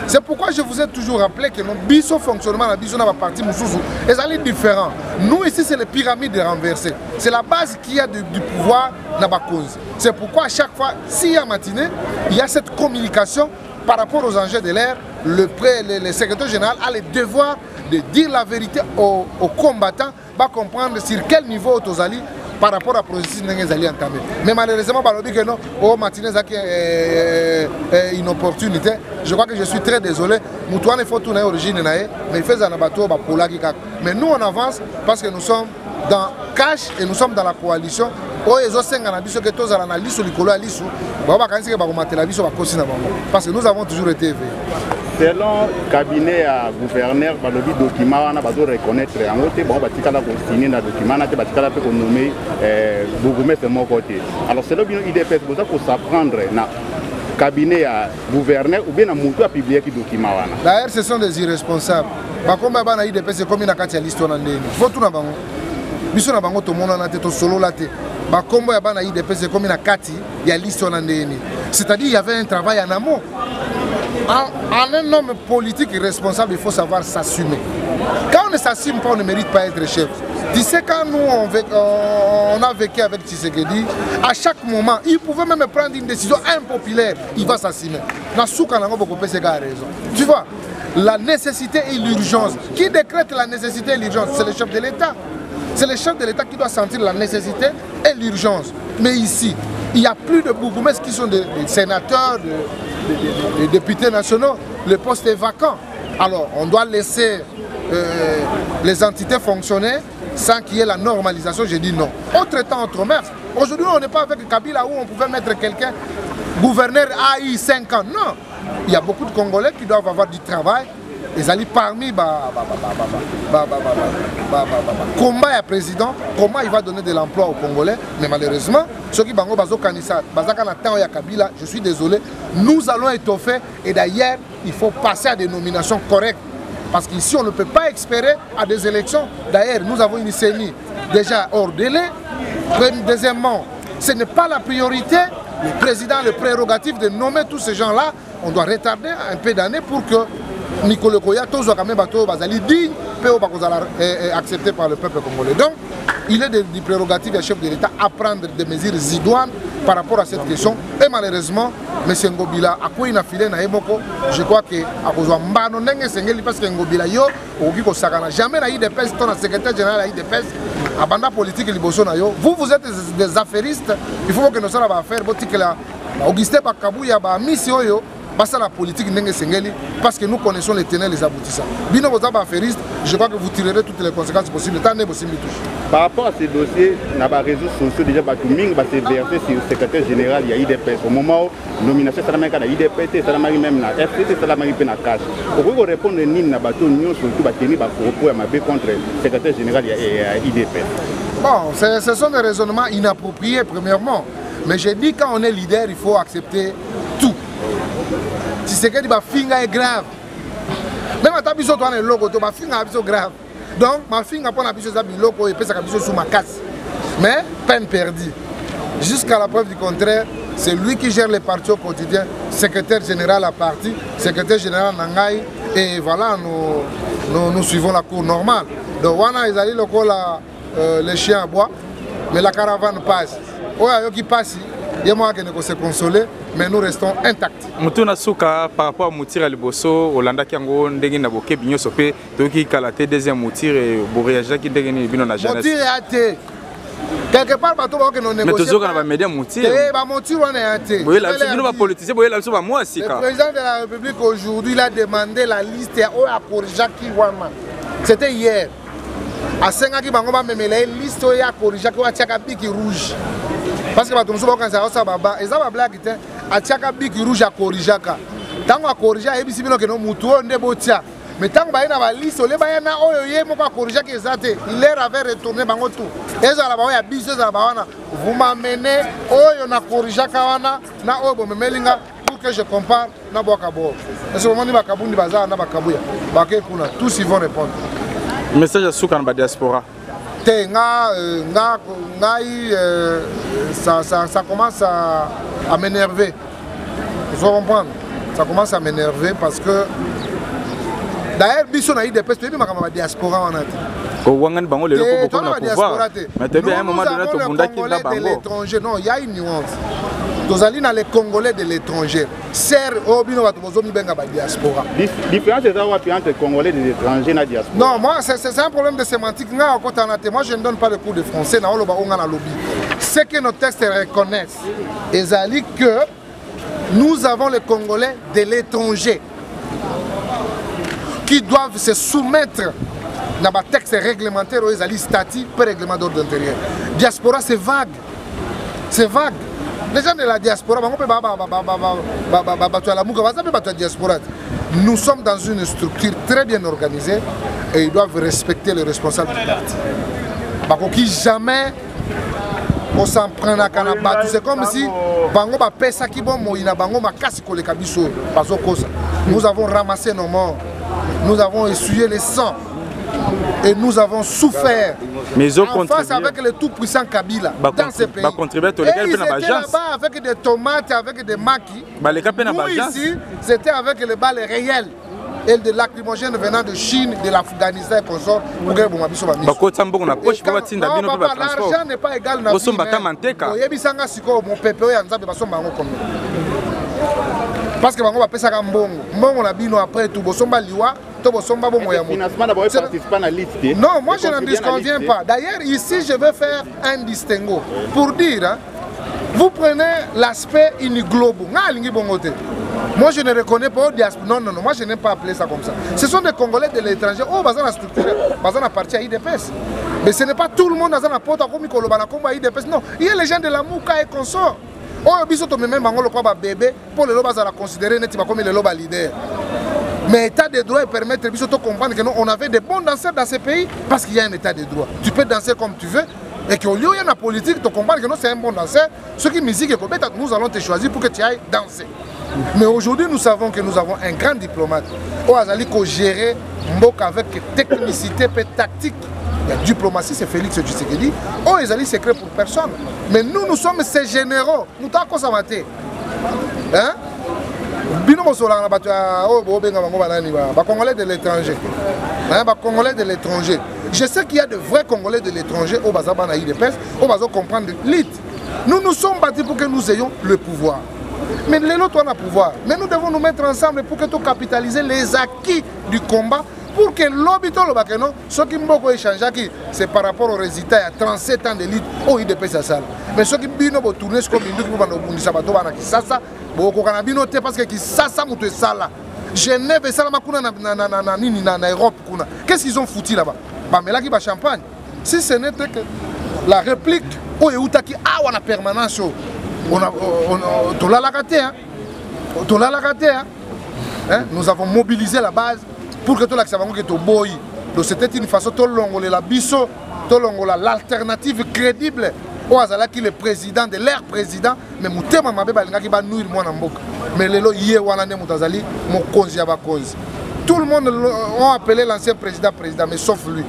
C'est pourquoi je vous ai toujours rappelé que notre biso fonctionnement, la biso dans la partie Moussoussou, est différent. Nous, ici, c'est les pyramides renversées. C'est la base qui a du pouvoir dans la cause. C'est pourquoi à chaque fois, s'il y a matinée, il y a cette communication par rapport aux enjeux de l'air. Le secrétaire général a le devoir de dire la vérité aux combattants, va comprendre sur quel niveau Tozali par rapport à processus n'engagé entamé. Mais malheureusement, que non, au matinée, c'est une opportunité. Je crois que je suis très désolé. Moutouane, il faut tourner l'origine, mais il fait un bateau pour la. Mais nous, on avance parce que nous sommes dans cash et nous sommes dans la coalition. Parce que nous avons toujours été éveillés. Selon le cabinet à gouverneur, le document, on a reconnaître en côté, bon, on signer le document, on nommer Bougoumé de mon côté. Alors, c'est le IDPS pour s'apprendre dans le cabinet à gouverneur ou bien à Moutou à publier le document. D'ailleurs, ce sont des irresponsables. Comme l'IDPS, c'est comme une l'histoire. Il faut tout d'abord. Biso na bango to mona na te to solo la te ba kombo ya bana IDPS c'est comme na kati ya listo na ndeni, c'est-à-dire il y avait un travail en amont. En un homme politique responsable, il faut savoir s'assumer. Quand on ne s'assume pas, on ne mérite pas être chef. Tu sais, quand nous on a vécu avec Tshisekedi, à chaque moment, il pouvait même prendre une décision impopulaire, il va s'assumer. Tu vois, la nécessité et l'urgence. Qui décrète la nécessité et l'urgence? C'est le chef de l'État. C'est le chef de l'État qui doit sentir la nécessité et l'urgence. Mais ici, il n'y a plus de bougoumesses qui sont des sénateurs, des députés nationaux. Le poste est vacant. Alors, on doit laisser les entités fonctionner sans qu'il y ait la normalisation. J'ai dit non. Autre temps, autre mœurs. Aujourd'hui, on n'est pas avec Kabila où on pouvait mettre quelqu'un gouverneur AI 5 ans. Non. Il y a beaucoup de Congolais qui doivent avoir du travail. Ils allaient parmi combat à président, comment il va donner de l'emploi aux Congolais. Mais malheureusement, ceux qui bango bazo kanisa, Kabila, je suis désolé, nous allons étoffer et d'ailleurs, il faut passer à des nominations correctes. Parce qu'ici, on ne peut pas espérer à des élections. D'ailleurs, nous avons une CENI déjà hors délai. Deuxièmement, ce n'est pas la priorité. Le président a le prérogatif de nommer tous ces gens-là. On doit retarder un peu d'années pour que Nicolas Koya, tous quand même bazali digne, peut accepté par le peuple congolais. Donc, il est du prérogatif du chef de l'État à prendre des mesures idoines par rapport à cette question. Et malheureusement, M. Ngobila a quoi il a filé na Emoko. Je crois que à cause de Mbano n'engage sengeli parce que Ngobila yo au Giko Sakana jamais na IDPS, ton secrétaire général à IDPS, à banda politique liboso na yo. Vous êtes des affairistes. Il faut que nous soyons à faire botique là. Augustin Bakabouya ba mission yo. C'est la politique parce que nous connaissons les tenants et les aboutissants. Bino vous êtes affairiste, je crois que vous tirerez toutes les conséquences possibles. Par rapport à ces dossiers, dans les réseaux sociaux, déjà, Batuming va se verser sur le secrétaire général de l'IDPS. Au moment où la nomination de l'IDPS, c'est même la FCC, c'est la cash. Pour répondre à Nina Batuming, surtout Batini, contre le secrétaire général de l'IDPS. Bon, ce sont des raisonnements inappropriés, premièrement. Mais j'ai dit quand on est leader, il faut accepter tout. Si c'est que ma finga est grave. Même à ta biso toi le logo, ma finga est grave. Donc ma finga pour la biso est logo et puis ça biso sous ma casse. Mais peine perdue. Jusqu'à la preuve du contraire, c'est lui qui gère les partis au quotidien, secrétaire général à parti, secrétaire général Nangaï, et voilà, nous suivons la cour normale. Donc voilà, ils allaient les chiens à bois, mais la caravane passe. Ouais, qui passe. Il y a moi qui ne se consoler, mais nous restons intacts. Mutuna Souka par rapport à Moutira Liboso, Olanda Kiango, Ndegi Naboke, Bigno Sopé, Toki Kalate, deuxième Moutir et Bouriaja qui Ndegi Bino na jeunesse. Moutir est athée. Quelque part, bateau que nous négocions. Mais toujours quand on va m'aider Moutir. Eh, bah Moutir on est athée. Oui, là, nous va politicien, oui, là, c'est moi aussi. Le président de la République aujourd'hui, il a demandé la liste à Korijaki Wanman. C'était hier. À Sengaki Bangoba Memele, liste à Korijaki Wachakabiki rouge. Parce que quand on se baba et ça va blague atiaka biki rouge akorijaka ntango akorija ayebisi bino ke no mutu oyo nde botia mais ntango baye na baliste ole baya na oyo ye moko akorijaki eza te l'air avait retourné bango tout ezala baoyo ya biso ezala bawana vous m'amenez oyo nakorijaka wana na oyo bomemelinga pour que je compare na bwaka boro ese bomoni bakabundi bazala na bakabuya bake kuna tous ils vont répondre message asuka na badiaspora te ngai ça commence à m'énerver vous comprendre ça commence à m'énerver parce que d'ailleurs biso na IDPS toyebi makambo ya diaspora wana te owangani bango lelo ko bokona pouvoir mais te bien un moment donné to bundaki na bango l'étranger non il y a une nuance tozali na les Congolais de l'étranger ser obino bato bozomi benga ba diaspora différence est wapi entre Congolais de l'étranger na diaspora non moi c'est un problème de sémantique nga okota na te moi je ne donne pas le cours de français na oloba onga na lobby ce que nos textes reconnaissent ezali que nous avons les Congolais de l'étranger qui doivent se soumettre dans les textes réglementaires aux statuts pour règlement d'ordre intérieur. Diaspora, c'est vague. C'est vague. Les gens de la diaspora, nous sommes dans une structure très bien organisée et ils doivent respecter les responsables du parti. Qui jamais on s'en prend à Kanabatu. C'est comme si nous avons ramassé nos morts. Nous avons essuyé les sangs et nous avons souffert en face avec le tout-puissant Kabila dans ce pays. Et ils étaient là-bas avec des tomates, avec des maquis. Nous ici, c'était avec les balles réelles et de lacrymogènes venant de Chine, de l'Afghanistan et consorts. L'argent n'est pas égal à la parce que bango bapesa ka mbongo na bino après tout bosomba liwa to bosomba bomo ya moto. Non, moi je n'en disconviens pas. D'ailleurs ici je vais faire un distinguo pour dire hein, vous prenez l'aspect iniglobo. Moi je ne reconnais pas diaspora. Non, moi je n'aime pas appeler ça comme ça. Ce sont des Congolais de l'étranger. Oh, bazana structure, bazana parti à IDPS. Mais ce n'est pas tout le monde dans la porte comme Kolobana comme IDPS. Non, il y a les gens de la Mouka et consorts. Oh, biso to même bango lokwa ba bébé pour les lobas à la considérer net comme les lobas leaders. Mais état de droit permettre biso to comprendre que nous on avait des bons danseurs dans ce pays parce qu'il y a un état de droit. Tu peux danser comme tu veux et qu'au lieu il y a la politique tu comprends que nous c'est un bon danseur. Ce qui musique et nous allons te choisir pour que tu ailles danser. Mais aujourd'hui nous savons que nous avons un grand diplomate. Oh, azali ko gérer mboka avec technicité et tactique. La diplomatie, c'est Félix Tshisekedi. Oh, ils allaient secret pour personne. Mais nous sommes ces généraux. Nous t'avons consommé. Hein? Congolais de l'étranger. Congolais de l'étranger. Je sais qu'il y a de vrais Congolais de l'étranger au Bazabana IDPS, au Bazo comprendre l'élite. Nous nous sommes battus pour que nous ayons le pouvoir. Mais les autres ont le pouvoir. Mais nous devons nous mettre ensemble pour que nous capitaliser les acquis du combat. Pour que l'obito le bakeno, ce qui m'a échangé, c'est par rapport au résultat, il y a 37 ans d'élite, au IDP ça. Mais ce qui bino bo tourner comme une double bande au Sabato bana qui sasa, beaucoup canabino te parce que qui sasa muto sala. Genève et Salama kuna na Europe kuna. Qu'est-ce qu'ils ont foutu là-bas? Bah mais là qui va champagne. Si ce n'était que la réplique au Eutaki a on a permanence, on a tout la raté hein. Tout la raté hein. Nous avons mobilisé la base. Pour que tout l'accès que tu boy, donc c'était une façon de longoler la biso, de longoler l'alternative crédible. Au hasard qui le président de l'air président, mais mutema mabe balinga ki ba nuire moi namboka. Mais lelo yé wana ne mutazali mon konzi aba konzi. Tout le monde a appelé l'ancien président, mais sauf lui.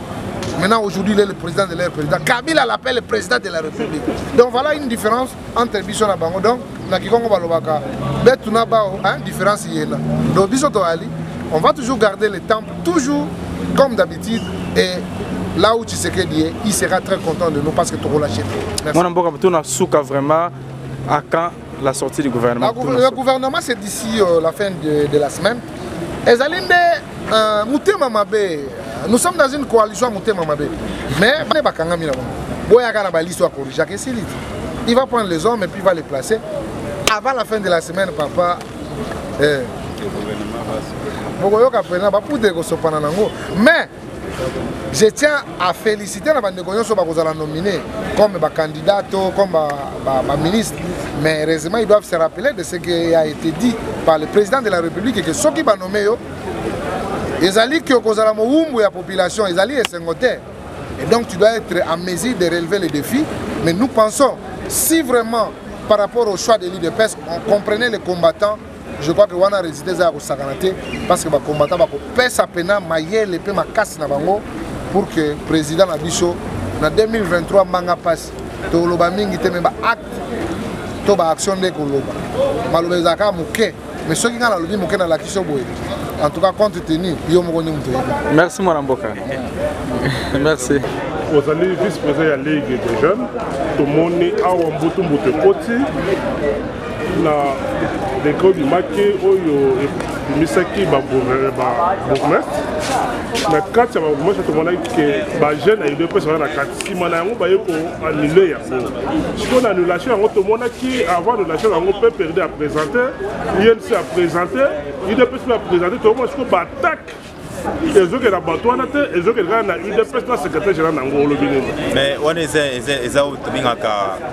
Maintenant aujourd'hui il est le président de l'air président. Kabila l'appelle le président de la République. Donc voilà une différence entre biso na bango. Donc na kikongo balobaka. Betu na ba hein différence yéna. Donc biso to ali. On va toujours garder le temple, toujours comme d'habitude. Et là où tu sais qu'il est, il sera très content de nous parce que tu as relâché. Merci. Moi, je vraiment à quand la sortie du gouvernement. Le gouvernement, c'est d'ici la fin de la semaine. Nous sommes dans une coalition Moutema Mabé. Mais il va prendre les hommes et puis il va les placer. Avant la fin de la semaine, papa. Mais je tiens à féliciter la négociation sur la nominer comme candidat, comme ministre. Mais heureusement, ils doivent se rappeler de ce qui a été dit par le président de la République, que ceux qui vont nommer, ils allaient que la population, ils allaient s'engoter. Et donc, tu dois être en mesure de relever les défis. Mais nous pensons, si vraiment, par rapport au choix de l'IDPS, on comprenait les combattants, je crois que on a résidé à Saganate parce que les combattants vont pèse à peine, mailler les ma casse pour que le président Nabiso, en 2023, manga passe. To loba mingi te memba acte, to ba action de koloba. Maloba zaka muke, mais ceux qui ont la lobby muke na la kiso boy. En tout cas, compte tenu, yo mo koni muto. Merci mon Mboka. Merci. Vous allez vice-président de la Ligue des jeunes, tout le monde est à Wambutumbutu Koti. L'école du Maké, Misaki, bourgmestre. Mais quand tu as bourgmestre, tout le monde a dit que les jeunes ont eu deux personnes à 4. Si on a annulé, si on a annulé, tout le monde qui, avant l'annulation, on peut perdre à présenter. INC a présenté, IDPS a présenté, tout le monde a attaque. Mais on est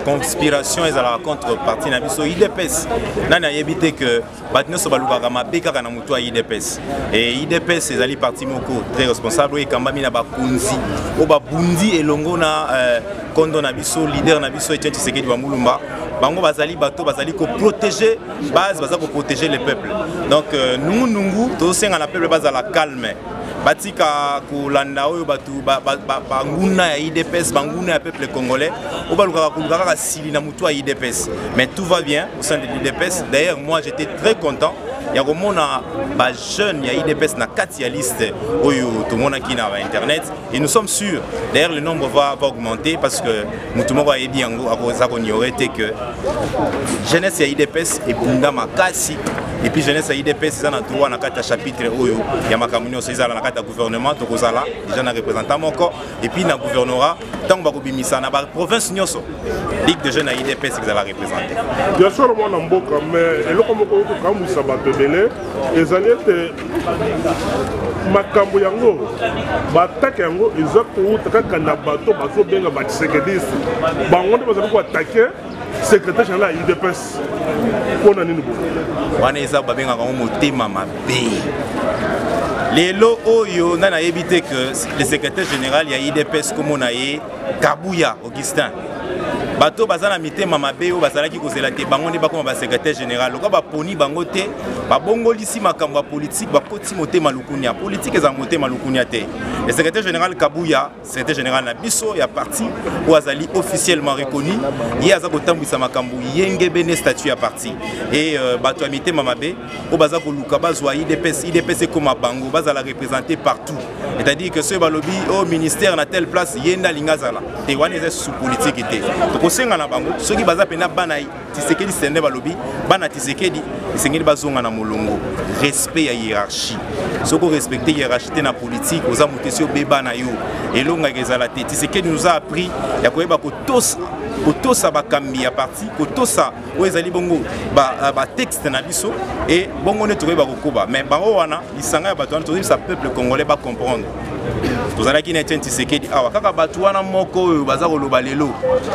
conspiration, ils ont contre parti nabiso IDPS. Nana évité que Batino Sobaluka Mabeka na mutua IDPS. Et IDPS ils allaient parti moko très responsable et Kambami na bakunzi. Oba bundi et longo na kondo nabiso leader nabiso Etienne Tshisekedi wa Mulumba. Bango bazali bato bazali ko protéger base baza ko protéger les peuples. Donc nous tous on appelle base à la calme. Batika kulanda oyo batu banguna ya IDPS banguna ya peuple congolais obaluka kulukaka sili na mutu ya IDPS. Mais tout va bien au sein de l'IDPS. D'ailleurs moi j'étais très content. Il y a ba jeune ya IDPS na kati ya liste oyo tout le monde qui na internet et nous sommes sûrs d'ailleurs le nombre va augmenter parce que mutu moko yebi yango akoza ko nyorete que jeunesse ya IDPS et bunda makasi et puis jeunesse ya IDPS ça na droit na kati ya chapitre oyo ya makamunyo so izala na kati ya gouvernement to kozala déjà na représentant moko et puis na gouvernorat tant ba ko bimisa na ba province nyoso ligue de jeunes ya IDPS qui va représenter. Bien sûr moi na mboka mais eloko moko ko kamusa bato belé les alliés makambo yango batake yango ezako kaka na bato bazo benga ba Tshisekedi bango nde bazo ko attaquer secrétaire général IDPS pona nini bo wana eza babenga ngo motema mabe lelo oyo nana éviter que le secrétaire général ya IDPS comme on a Kabuya Augustin bato bazana mitema mabe o bazalaki kozela te bango ne bakoma ba secrétaire général loka ba poni bango te ba bongolisi makambo ya politique ba koti motema lukunya politique eza motema lukunya te le secrétaire général Kabuya secrétaire général na biso ya parti o azali officiellement reconnu ye aza kotambwisa makambo yenge bene statut ya parti et bato ya mitema mabe o baza ko luka bazwa IDPS comme bango bazala représenter partout c'est-à-dire que ce balobi au ministère na telle place yenda lingazala te wana eza sous politique te kosenga na bango soki baza pena bana Tshisekedi sende balobi bana Tshisekedi isengeli bazonga na molongo respect ya hiérarchie soko respecter hiérarchie na politique oza mutesi obeba na yo elonga ezala te Tshisekedi nous a appris ya koyeba kotosa bakambi ya parti kotosa o ezali bongo ba texte na biso et bongo ne tokoyeba kokoba mais bango wana lisanga ya bato wana tokoyeba sa peuple congolais ba comprendre tozalaki na Etienne Tshisekedi awa kaka bato wana moko oyo baza koloba lelo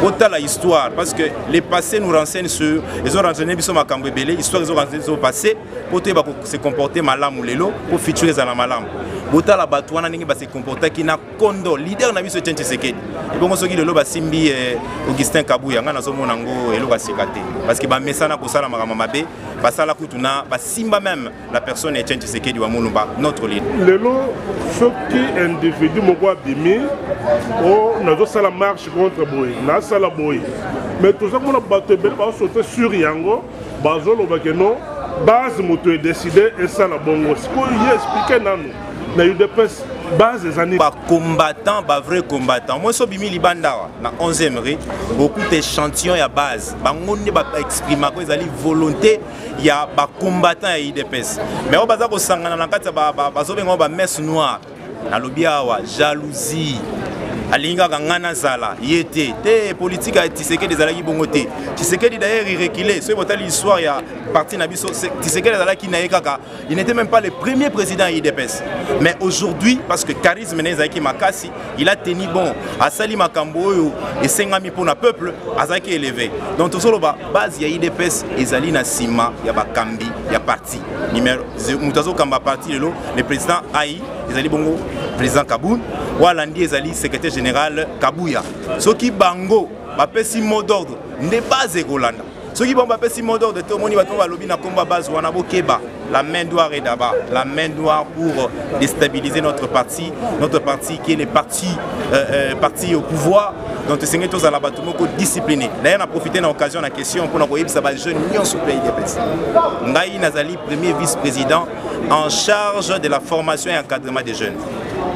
otala histoire parce que les passés nous renseignent sur ils ont renseigné biso makambo ebele histoire ils ont renseigné sur passé pour te se comporter malamu lelo pour futur ezala malamu botala bato wana ndenge ba se comporter ki na kondo leader na biso Etienne Tshisekedi et bongo soki lelo basimbi Augustin Kabuya nga nazomona ngo elo basikate parce que ba mesana kosala makambo mabe basala kutuna basimba même la personne Etienne Tshisekedi wa Mulumba notre leader lelo soki individu moko abimi o nazo sala marche contre boy na sala boy mais tout ça mona bato ebele ba sauter sur yango bazo loba que non base moto est décidé et ça la bongo siko y expliquer nanu na UDPS base des années ba combattant ba vrai combattant moi so bimi libanda na 11e rue beaucoup d'échantillons ya base bango ne ba exprimer ko ezali volonté ya ba combattant ya UDPS mais o baza ko sangana na kati ba so bengo ba messe noire na lobby awa jalousie alinga ngana zala yete te politique a Tshisekedi ezalaki bongo te Tshisekedi d'ailleurs reculé ce botali l'histoire ya parti na biso Tshisekedi ezalaki na kaka il n'était même pas le premier président IDPS mais aujourd'hui parce que charisme nezaki makasi il a tenu bon asali makambo oyo esengami pour na peuple azaki élevé donc tout solo base ya IDPS ezali na sima ya bakambi ya parti numéro mutazo kamba parti le président Aïe ezali bongo président Kaboun Walandi ezali secrétaire général Kabuya soki bango bapesi mot d'ordre nde base Golanda soki bango bapesi mot d'ordre to moni bato balobi na komba base wana bokeba la main noire est d'abord la main noire pour déstabiliser notre parti qui est le parti au pouvoir donc c'est tous à la batumoko discipliné d'ailleurs on a profité de l'occasion la question pour nous ça va jeune union sous pays IDPS Ngai Nazali premier vice-président en charge de la formation et encadrement des jeunes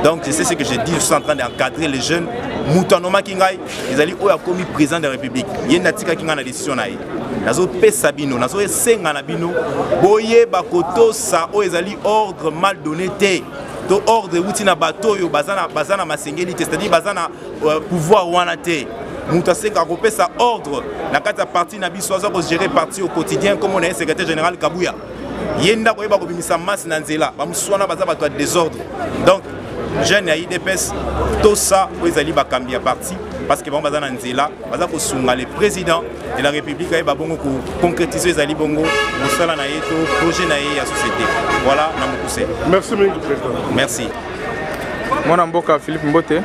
donc c'est ce que je dis je suis en train d'encadrer les jeunes Moutanoma Kingai ils allaient au commis président de la République Yenatika Kinga na décision naï nazo pesa bino nazo senga na bino boye bakoto sa o ezali ordre mal donné té to ordre wuti na bato yo bazana masengeli c'est-à-dire bazana pouvoir wana té mutasenga ko pesa ordre na kata parti na biso za ko gérer parti au quotidien comme on est secrétaire général Kabuya yenda ko yeba ko bimisa masse na nzela ba muswana baza bato désordre donc jeune ya IDPS tout ça o ezali bakambi ya parti parce que bon bazana nzela baza ko sunga le président de la République ba bongo ko concrétiser ezali bongo mosala na yeto projet na ye ya société voilà na mukuse merci mingi président merci Mon mboka Philippe Mbote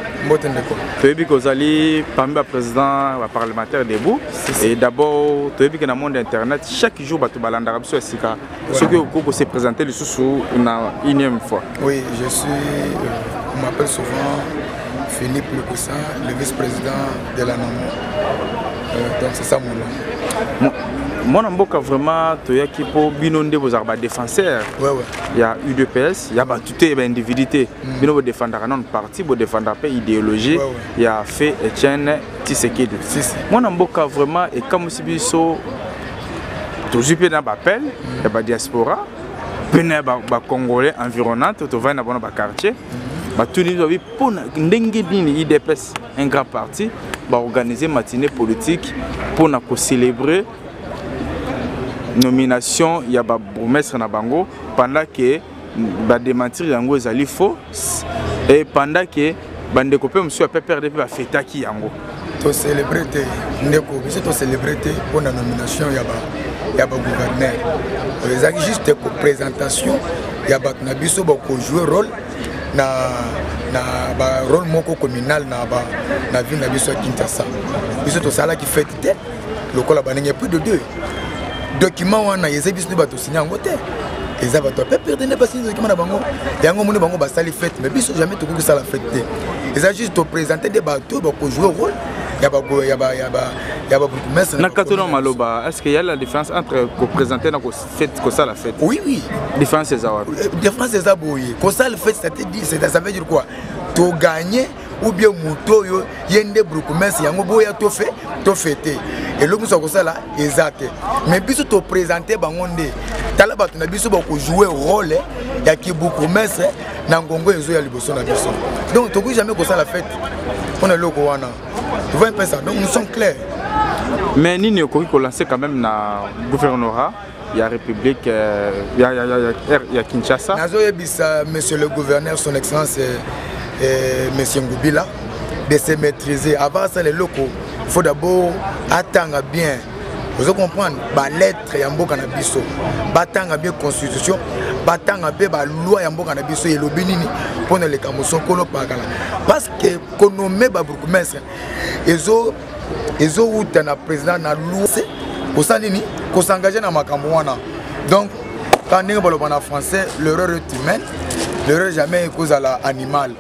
ndeko toyebi kozali parmi ba président ba parlementaire debout et d'abord toyebi que dans le monde internet chaque jour bato balandaka biso esika soki ko se présenter le sous une énième fois. Oui, je suis on m'appelle souvent Philippe Lekossa, le vice-président de la NAMO. Donc c'est ça mon nom. Mon mboka vraiment toyaki po binonde vos arba défenseurs. Ouais. Il y a UDPS, il y a tout est individualité. Bino vous défendre non parti, vous défendre pas idéologie. Il y a fait Etienne Tshisekedi. Mon mboka vraiment et comme si biso toujours bien dans l'appel, il y a ba diaspora, bien ba congolais environnant, tout va dans ba quartier. Ba tout ni doit pour ndenge dini IDPS un grand parti, ba organiser matinée politique pour na célébrer nomination il y a ba bourgmestre na bango pendant que ba démentir yango ezali faux et pendant que bande kopé monsieur a perdu ba fêta ki yango to célébrer ndeko biso to célébrer pour la nomination il y a ba gouverneur les actes juste pour présentation il y a ba na biso ba ko jouer rôle na ba rôle moko communal na ville na biso Kinshasa biso to sala qui fête le col ba n'engé plus de 2 documents wana yeze biso bato signer ngote eza bato pe perdre ne pas signer document na bango yango moni bango ba sali fête mais biso jamais to ko sala fête eza juste to présenter des bateaux ba ko jouer rôle ya ba beaucoup mais na katono maloba est-ce qu'il y a la différence entre ko présenter na ko fête ko sala fête oui différence c'est ça différence c'est ça boye ko sala fête ça veut dire quoi to gagner ou bien moto yo yende brokomesse yango boya to fêter et le musa ko sala exact mais biso to présenter bango nde tala bato na biso ba ko jouer rôle ya ki brokomesse na ngongo ezo ya liboso na biso donc to ko jamais ko sala fête on est loko wana tu vois un peu ça donc nous sommes clairs mais nini ko lancer quand même na gouvernorat il y a République il y a Kinshasa nazo yebisa monsieur le gouverneur son excellence monsieur Ngubila de se maîtriser avant ça les locaux il faut d'abord attendre bien vous comprendre ba lettre ya mboka na biso batanga bien constitution batanga bien ba loi ya mboka na biso et lobinini pour les camoson kolo pakala parce que konomé ba bourgmestre ezo uta na président na loi pour ça nini ko s'engager na makambo wana donc quand on parle en français l'erreur est humaine l'erreur jamais cause à l'animal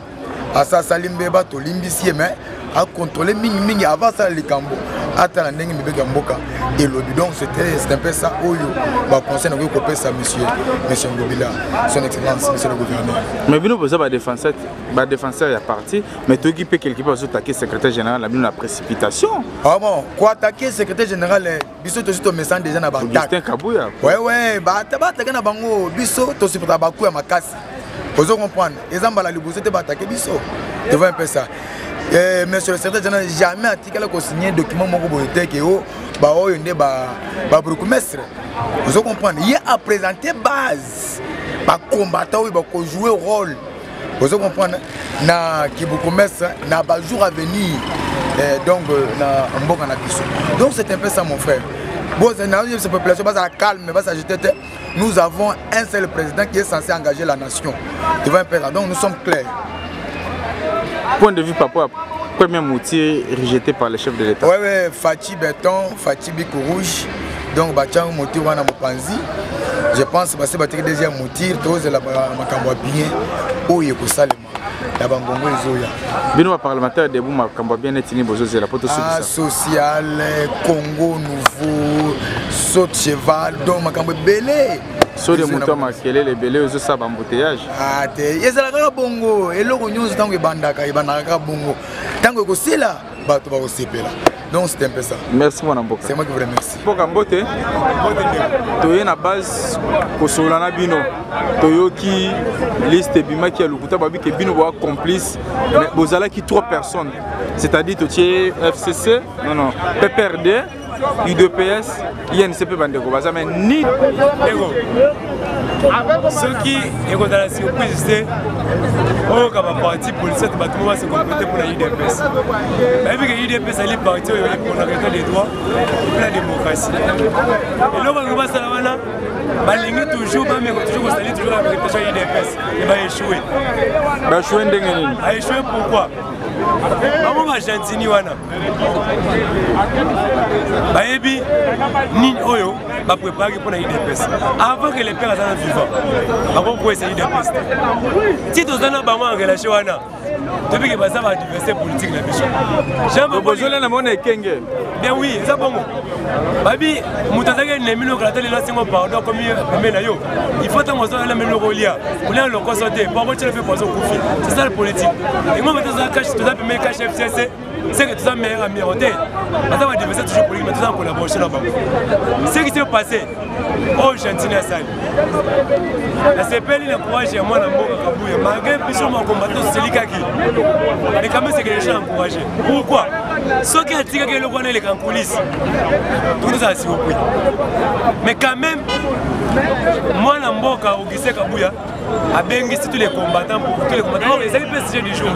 à ça salimbe ba to limbisi mais à contrôler mingi avant ça les cambo attends ndenge mbeka mboka et le donc c'est un peu ça oyo ba conseil na ko pesa monsieur Ngobila son excellence monsieur le gouverneur mais bino boza ba défenseur il y a parti mais to équipe quelque part attaquer secrétaire général la bino précipitation ah bon quoi attaquer secrétaire général biso to message déjà na ba Augustin Kabuya ouais ba attaquer na bango biso to supporter ba ku ya makasi vous comprenez les emballa liboso te ba attaquer biso tu vois un peu ça Monsieur le secrétaire général, jamais article qu'on signé document mon communauté qui est bourgmestre. Vous comprenez? Il a présenté base, par combattant, il va jouer rôle. Vous comprenez? Na qui bourgmestre, na pas jour à venir. Donc donc c'est un peu ça mon frère. Bon, cette population va se calmer, va s'agiter. Nous avons un seul président qui est censé engager la nation. Donc nous sommes clairs. Point de vue papa, premier moutir rejeté par le chef de l'État. Oui, Fatih Béton, Fatih Bico Rouge. Donc Bachang moutir wana mopanzi. Je pense que c'est le deuxième moutir, tous la makambo bien ou yekosalema. La bangongo ezoya. Bino parlementaire debout makambo bien etini bozoze la poto subisa. Social, Congo nouveau, saut cheval, donc makambo belé. Sur les moutons makele les belé ozo sa embouteillage. Ah te, ezalaka bongo, eloko nyonso tango ebandaka, ebandaka bongo. Tango ekosila, bato ba osepela. Donc c'est un peu ça. Merci mon amboka. C'est moi qui vous remercie. Pour Kambote, tu es na base kosolana bino. Toyoki liste bima qui a lukuta babi ke bino wa complice mais bozala ki 3 personnes. C'est-à-dire tu es FCC, non, PPRD, UDPS, INCP bandeko baza mais ni ego. Ceux qui sont dans la surprise, c'est que ma parti politique va se comporter pour la UDPS. Même que l'UDPS est parti pour la réalité des droits et pour la démocratie. Et là, on va se toujours, mais toujours la réputation de l'UDPS. Il va échouer. Il va échouer. Il va échouer pourquoi? Comment va Gentini wana? Baebi ni oyo va préparer pour la UDPS. Avant que les pères soient vivants, avant pour essayer UDPS. Si tu as en relation wana, depuis que ça va diversité politique la mission. J'aime besoin de mon ekenge. Bien oui, ça bon. Babi, mutazaka ni mino kala tele lasingo pardon comme il faut tant la mino rolia. Pour les le constater, pour que tu le fais pour Koufi. C'est ça la politique. Et moi maintenant ça cache tout ça mais cache FCC. C'est que tout ça meilleur ami on dit. Ça va diversité toujours politique mais tout ça en collaboration là-bas. Ce qui s'est passé au Argentine ça. La CPL il a encouragé moi na mboka Kabuya malgré plusieurs combattants c'est likaki. Mais quand même c'est que les gens encouragé. Pourquoi? Ce qui a tiré que le connaît les en coulisses. Tout ça c'est repris. Mais quand même moi na mboka Augustin Kabuya a bengi tous les combattants pour tous les combattants les amis PSG du jour.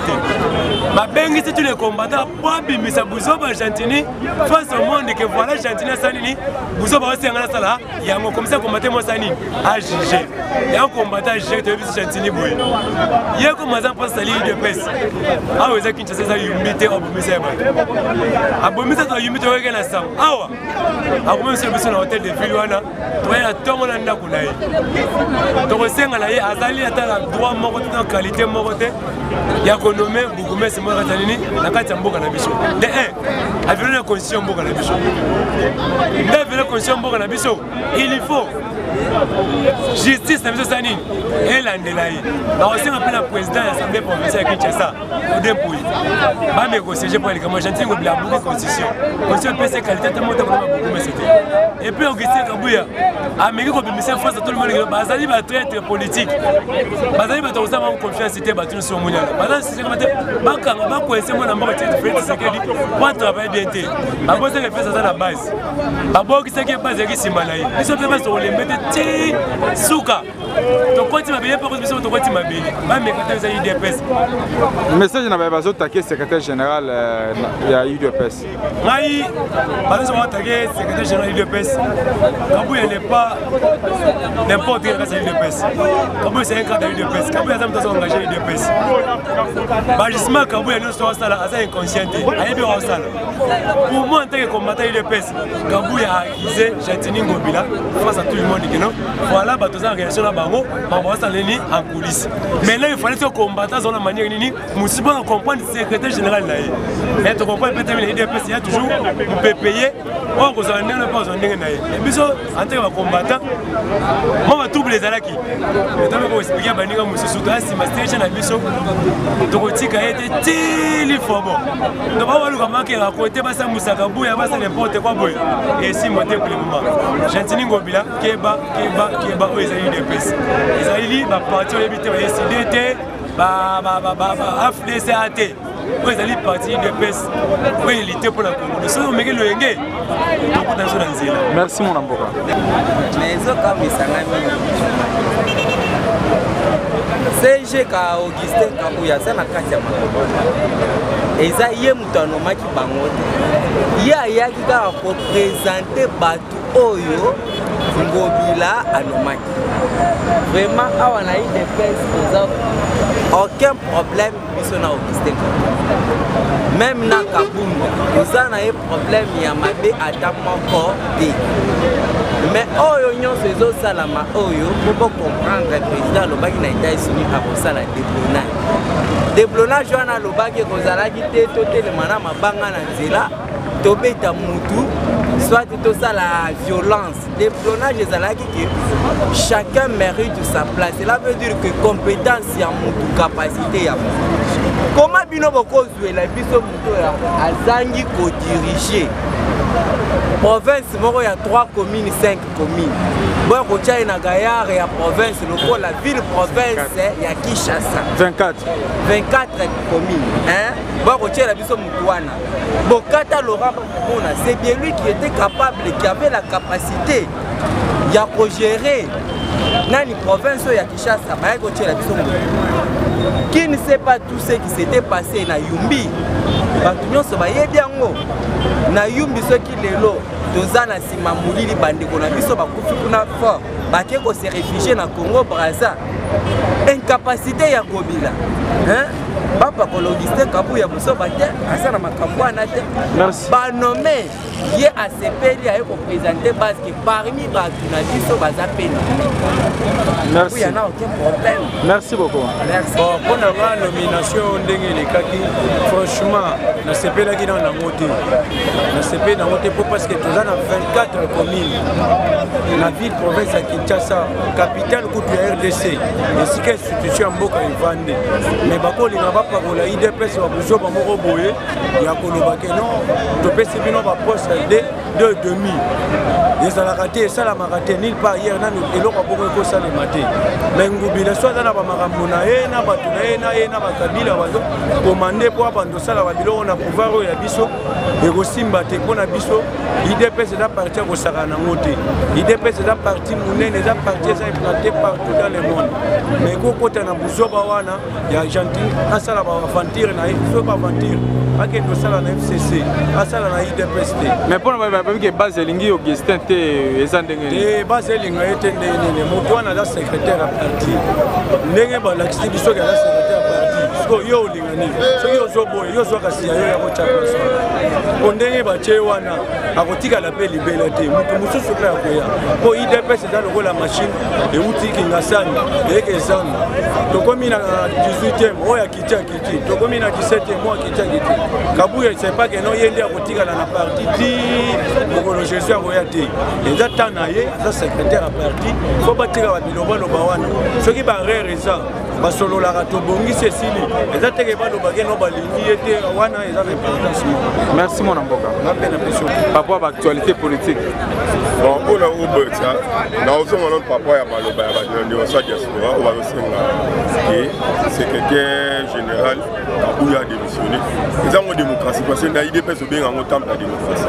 Ma bengi tous les combattants pour bimisa Buzoba Argentine face au monde que voilà Argentine Sanini Buzoba aussi en sala il y a un commissaire combattant moi Sanini à juger. Il y a un combattant juger de Argentine boy. Il y a comme ça passe salir de presse. Ah vous êtes Kinshasa ça humilité au commissaire. A commissaire to humilité au gars ça. Ah a commissaire sur l'hôtel de Vilwana. Toi il a tout monde là kunai. Donc c'est ngala azali ata la droit moko en qualité moko te ya konomé bugume c'est moi katalini na kati mboka na biso. De 1 avec la constitution mboka na biso. Avec la constitution mboka na biso, il faut justice na biso sanini et l'andelaï. Na aussi appelle le président de l'Assemblée provinciale de Kinshasa Odempoui. Ba négocier pour les camarades gentils ko bila buku constitution. Constitution PC qualité te monter pour bugume c'était. Et puis Augustin Kabuya Amérique ko bimisa face à tout le monde bazali ba traître politique. Bazali ba toza ba confiance c'était ba tout sur mondial. Bazali c'est comme ba kanga ba ko essayer na mboka tete fait c'est que pour travailler bien té. Ba ko c'est fait ça la base. Ba bo ki c'est que base ki simalayi. Ils sont pas sur les mettre ti suka. Donc quand tu m'as bien pour que tu m'as bien. Ba me quand tu as UDPS. Message na ba bazo taquer secrétaire général ya UDPS. Ngai bazo taquer secrétaire général UDPS. Kabuya n'est pas n'importe quel cas de l'UDPS. Kabuya c'est un cas de l'UDPS. Kabuya a été engagé à l'UDPS. Bajisma Kabuya nous sommes assez inconscients. Pour moi en tant que combattant l'UDPS, Kabuya a accusé Gentini Ngobila face à tout le monde. Voilà, bah tous en réaction à Bango, on va s'aligner en coulisses. Mais là il fallait que combattant dans la manière nini, Moussiba comprendre le secrétaire général là. Et tu comprends peut-être l'UDPS il y a toujours on peut payer, on vous en donne pas on donne naïe. Et puis en tant que combattant, moi je trouve les alaki. Et donc je vais expliquer à Baninga Moussou Souta si ma station à Bisso, donc tu as été tellement fort. Donc on va le remarquer à côté de ça Moussa Kabou, il y a pas n'importe quoi boy. Et si moi pour le moment, Gentini Ngobila, Keba, ils ont eu des pièces. Ils ont eu va partir les bêtes, ils ont décidé, FDCAT. oyo ezali parti UDPS oyo élité mpona Congo soki omeki loyenge tokuta so na nzela. Merci mon amboka. Mais ezokamwisanga mingi CG ka Augustin Kabuya aza na kati ya makolo eza ye moto anomaki bango te ye ayaki kaka kopresente bato oyo Ngobila anomaki vraiment awa na UDPS toza aucun problème biso na Augustin Kabuya même na Kabunda toza na ye problème ya mabe ata moko te mais oyo nyonso ezosalama oyo po comprendre président alobaki na États-Unis akosala déblonage wana alobaki ekozalaki te totelema na mabanga na nzela tobeta mutu soit tosala violence. Déblonage ezalaki que chacun mérite sa place. Cela veut dire que compétence ya mutu, capacité ya mutu. Comment bino bokozwela biso mutu azangi ko diriger province moko ya 3 communes 5 communes. Bon ko tcha na Gayar ya province loko la ville province ya Kinshasa 24 communes hein. Bon ko tcha la biso mutu wana. Bokata Laurent Mona, c'est bien lui qui était capable, qui avait la capacité ya ko gérer nani province ya Kinshasa ba ko tcha la biso mutu. Qui ne sait pas tout ce qui s'était passé na Yumbi. Batunyoso ba yebi yango. Na Yumbi ce qui lelo tozana sima mulili bandeko na biso bakufi kuna fort bake ko se réfugier na Congo Brazza. Incapacité ya Ngobila hein papa ko Augustin Kabuya buso bate asa na makambo ana te ba nommé ye asepeli aye ko présenter parce que parmi batu na biso baza pena. Merci. Il y en a aucun problème. Merci beaucoup. Merci. Bon, pour la nomination d'Engeli Kaki, franchement, na sepela qui dans la montée. Na sepela dans la montée parce que nous avons 24 communes. La ville province à Kinshasa, capitale coup de RDC. Et ce que l'institution en Boka est vendue. Mais bako li ngaba pa ko la IDPS wa buzo ba moko boye ya ko lobake non to pesi bino ba poste de demi. Ils ont raté ça la maraté nulle part hier na eloko boko ko ça le matin. Mais Ngobila soit dans la makamona na batu na bakabila bazo commander pour abando sala ba biloko na pouvoir ya biso et kosimba te pona biso IDPS da partir ko saka na moté IDPS da parti munene da parti ça implanté partout dans le monde mais ko kota na buzoba wana ya Argentine asala ba aventure na so ba aventure ake do sala na FCC asala na IDPS te mais pona ba que base lingi Augustin te ezandengeni base linga etende ne moto wana da secrétaire à parti ndenge ba la biso ka da secrétaire à parti so yo lingani so yo zobo yo zo kasi ya yo ya kochaka so ndenge ba che wana akotika la pe libela te mutu mususu kwa koya po IDPS dans le la machine et outi kingasani et que ça tokomi na 18e oya kitia kiti tokomi na 17e mois kitia kiti Kabuya c'est pas que non yende akotika na parti ti bokolo Jésus akoya te eza tana ye za secrétaire à parti faut batira ba biloba lo bawana soki ba rere ça basolo la rato bongi Cécile eza teke ba lo bagé no balingi ete wana eza représentation. Merci mon amboka. Na peine pression par rapport à l'actualité politique. Bon pour la Robert ça na ozo mon papa ya baloba ya ba soit diaspora o ba senga et secrétaire général Kabuya démissionné. Ils ont démocratie parce que na IDPS bien en temps la démocratie.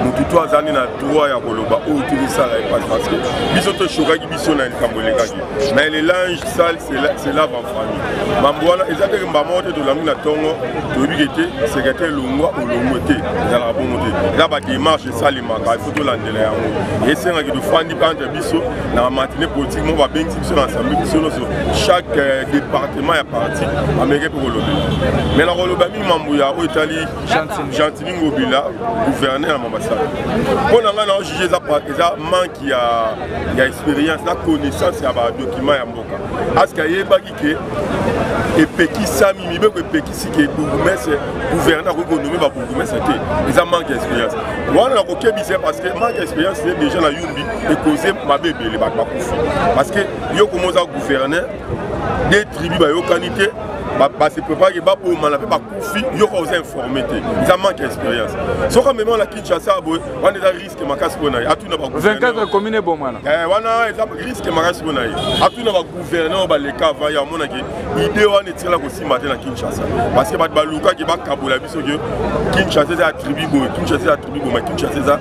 Nous tout trois années na droit ya koloba o utiliser ça parce que biso to choka biso na kamboleka ki. Mais les linges sales c'est là en famille. Mambola ezate mbamote to lamu na tongo to bigete secrétaire longwa o longote dans la bonté. Là ba démarche ça les maka il faut to landela yango. Et c'est nga ki to fandi entre biso na matinée politique mo ba bengi biso ensemble biso chaque département ya parti américain pour le mais la roloba mi mambuya o Italie Gentili Ngobila gouverneur à l'ambassade. Pour nga na juger ça manque ya expérience la connaissance ya ba document ya mboka. Aska yebaki ke epeki sami mibeko epeki sike bourgmestre gouverneur ko nommer ba bourgmestre te. Ils manque d'expérience. Wana na ko kebise parce que manque d'expérience c'est déjà na Yumbi et causer mabe belé ba kufi. Parce que yo commence à gouverner des tribus ba yo qualité se prépare que baboma la pe bakufi yo ko vous informer te ça manque d'expérience so quand même la Kinshasa boy on est à risque makasi bona atuna ba 24 communes bomana wana exemple risque makasi bona atuna ba gouverneur ba le ka va ya mona ki idée wana tira ko si matin na Kinshasa parce que ba baluka ki ba kabola biso que Kinshasa c'est attribué boy Kinshasa c'est attribué boy Kinshasa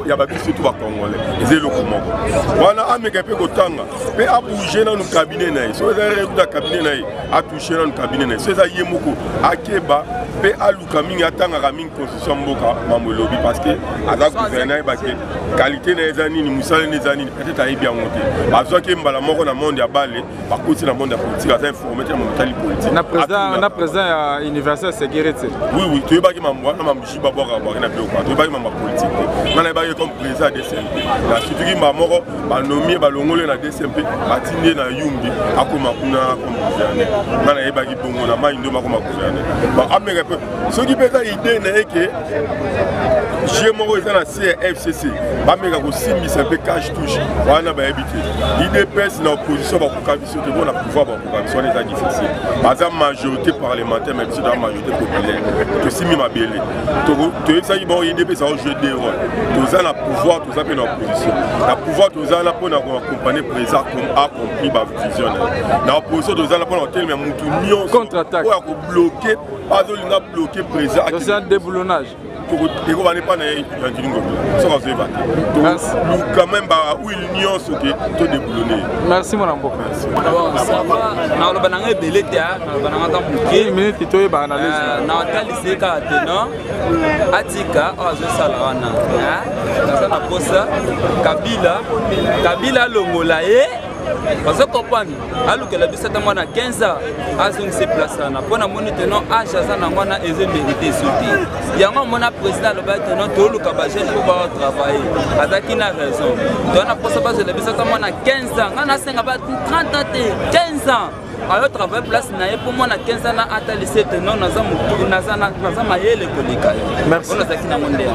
ya ba biso tout ba congolais ezelo ko moko wana ameka pe ko tanga pe a bouger dans nos cabinets na so za réduire cabinet na a toucher dans cabinet na so za yemoko akeba pe aluka mingi atanga mingi constitution mboka mamolobi parce que aza gouverneur ba ke qualité na ezani ni musala na ezani peut-être ayi bien monter besoin que mbala moko na monde ya bale ba côté na monde ya politique ata informer na monde politique na président ya universel sécurité oui tu ba ki mambo na mambishi ba boka ba na bio kwa tu ba ki mambo politique na ba comme président de DCMP la surtout ki mba moko ba nomier ba longole na DCMP batinde na yumbi akoma kuna comme gouverneur na ba ki bongo na maindo makoma gouverneur ba ameka ce qui peut être idée n'est que j'ai mon résident à CFCC bameka ko simbisa pe cash touche wana ba habiter idée pèse na opposition ba ko kabiso te bona pouvoir ba ko kabiso les difficile baza majorité parlementaire même si dans majorité populaire to simi mabele to ça bon idée pèse au jeu des rôles to za na pouvoir to za pe na opposition na pouvoir to za na pour na accompagner président comme a compris ba vision na opposition to za na pour na tel même mutu nion contre-attaque pour bloquer pas de bloquer président c'est un déboulonnage et on n'est pas dans quand même où il n'y a ce qui est déboulonné. Merci mon ambo. Ça va, na le bananga belé tia, na le bananga tam muké. Minute to e ba analyse. Na talisé ka teno, atika ozo salana. Ça na posa Kabila longola parce que comprendre aluka la bisata mwana 15 ans azong se place na pona moni tenant âge za na mwana eze mérité sauter yango mona président le ba tenant to luka ba jeune pour ba travailler azaki na raison dona posa ba la bisata mwana 15 ans ngana senga ba 30 ans 15 ans alors travail place na pour mwana 15 ans na ata lycée tenant na za mutu na za mayele kolika merci on azaki na monde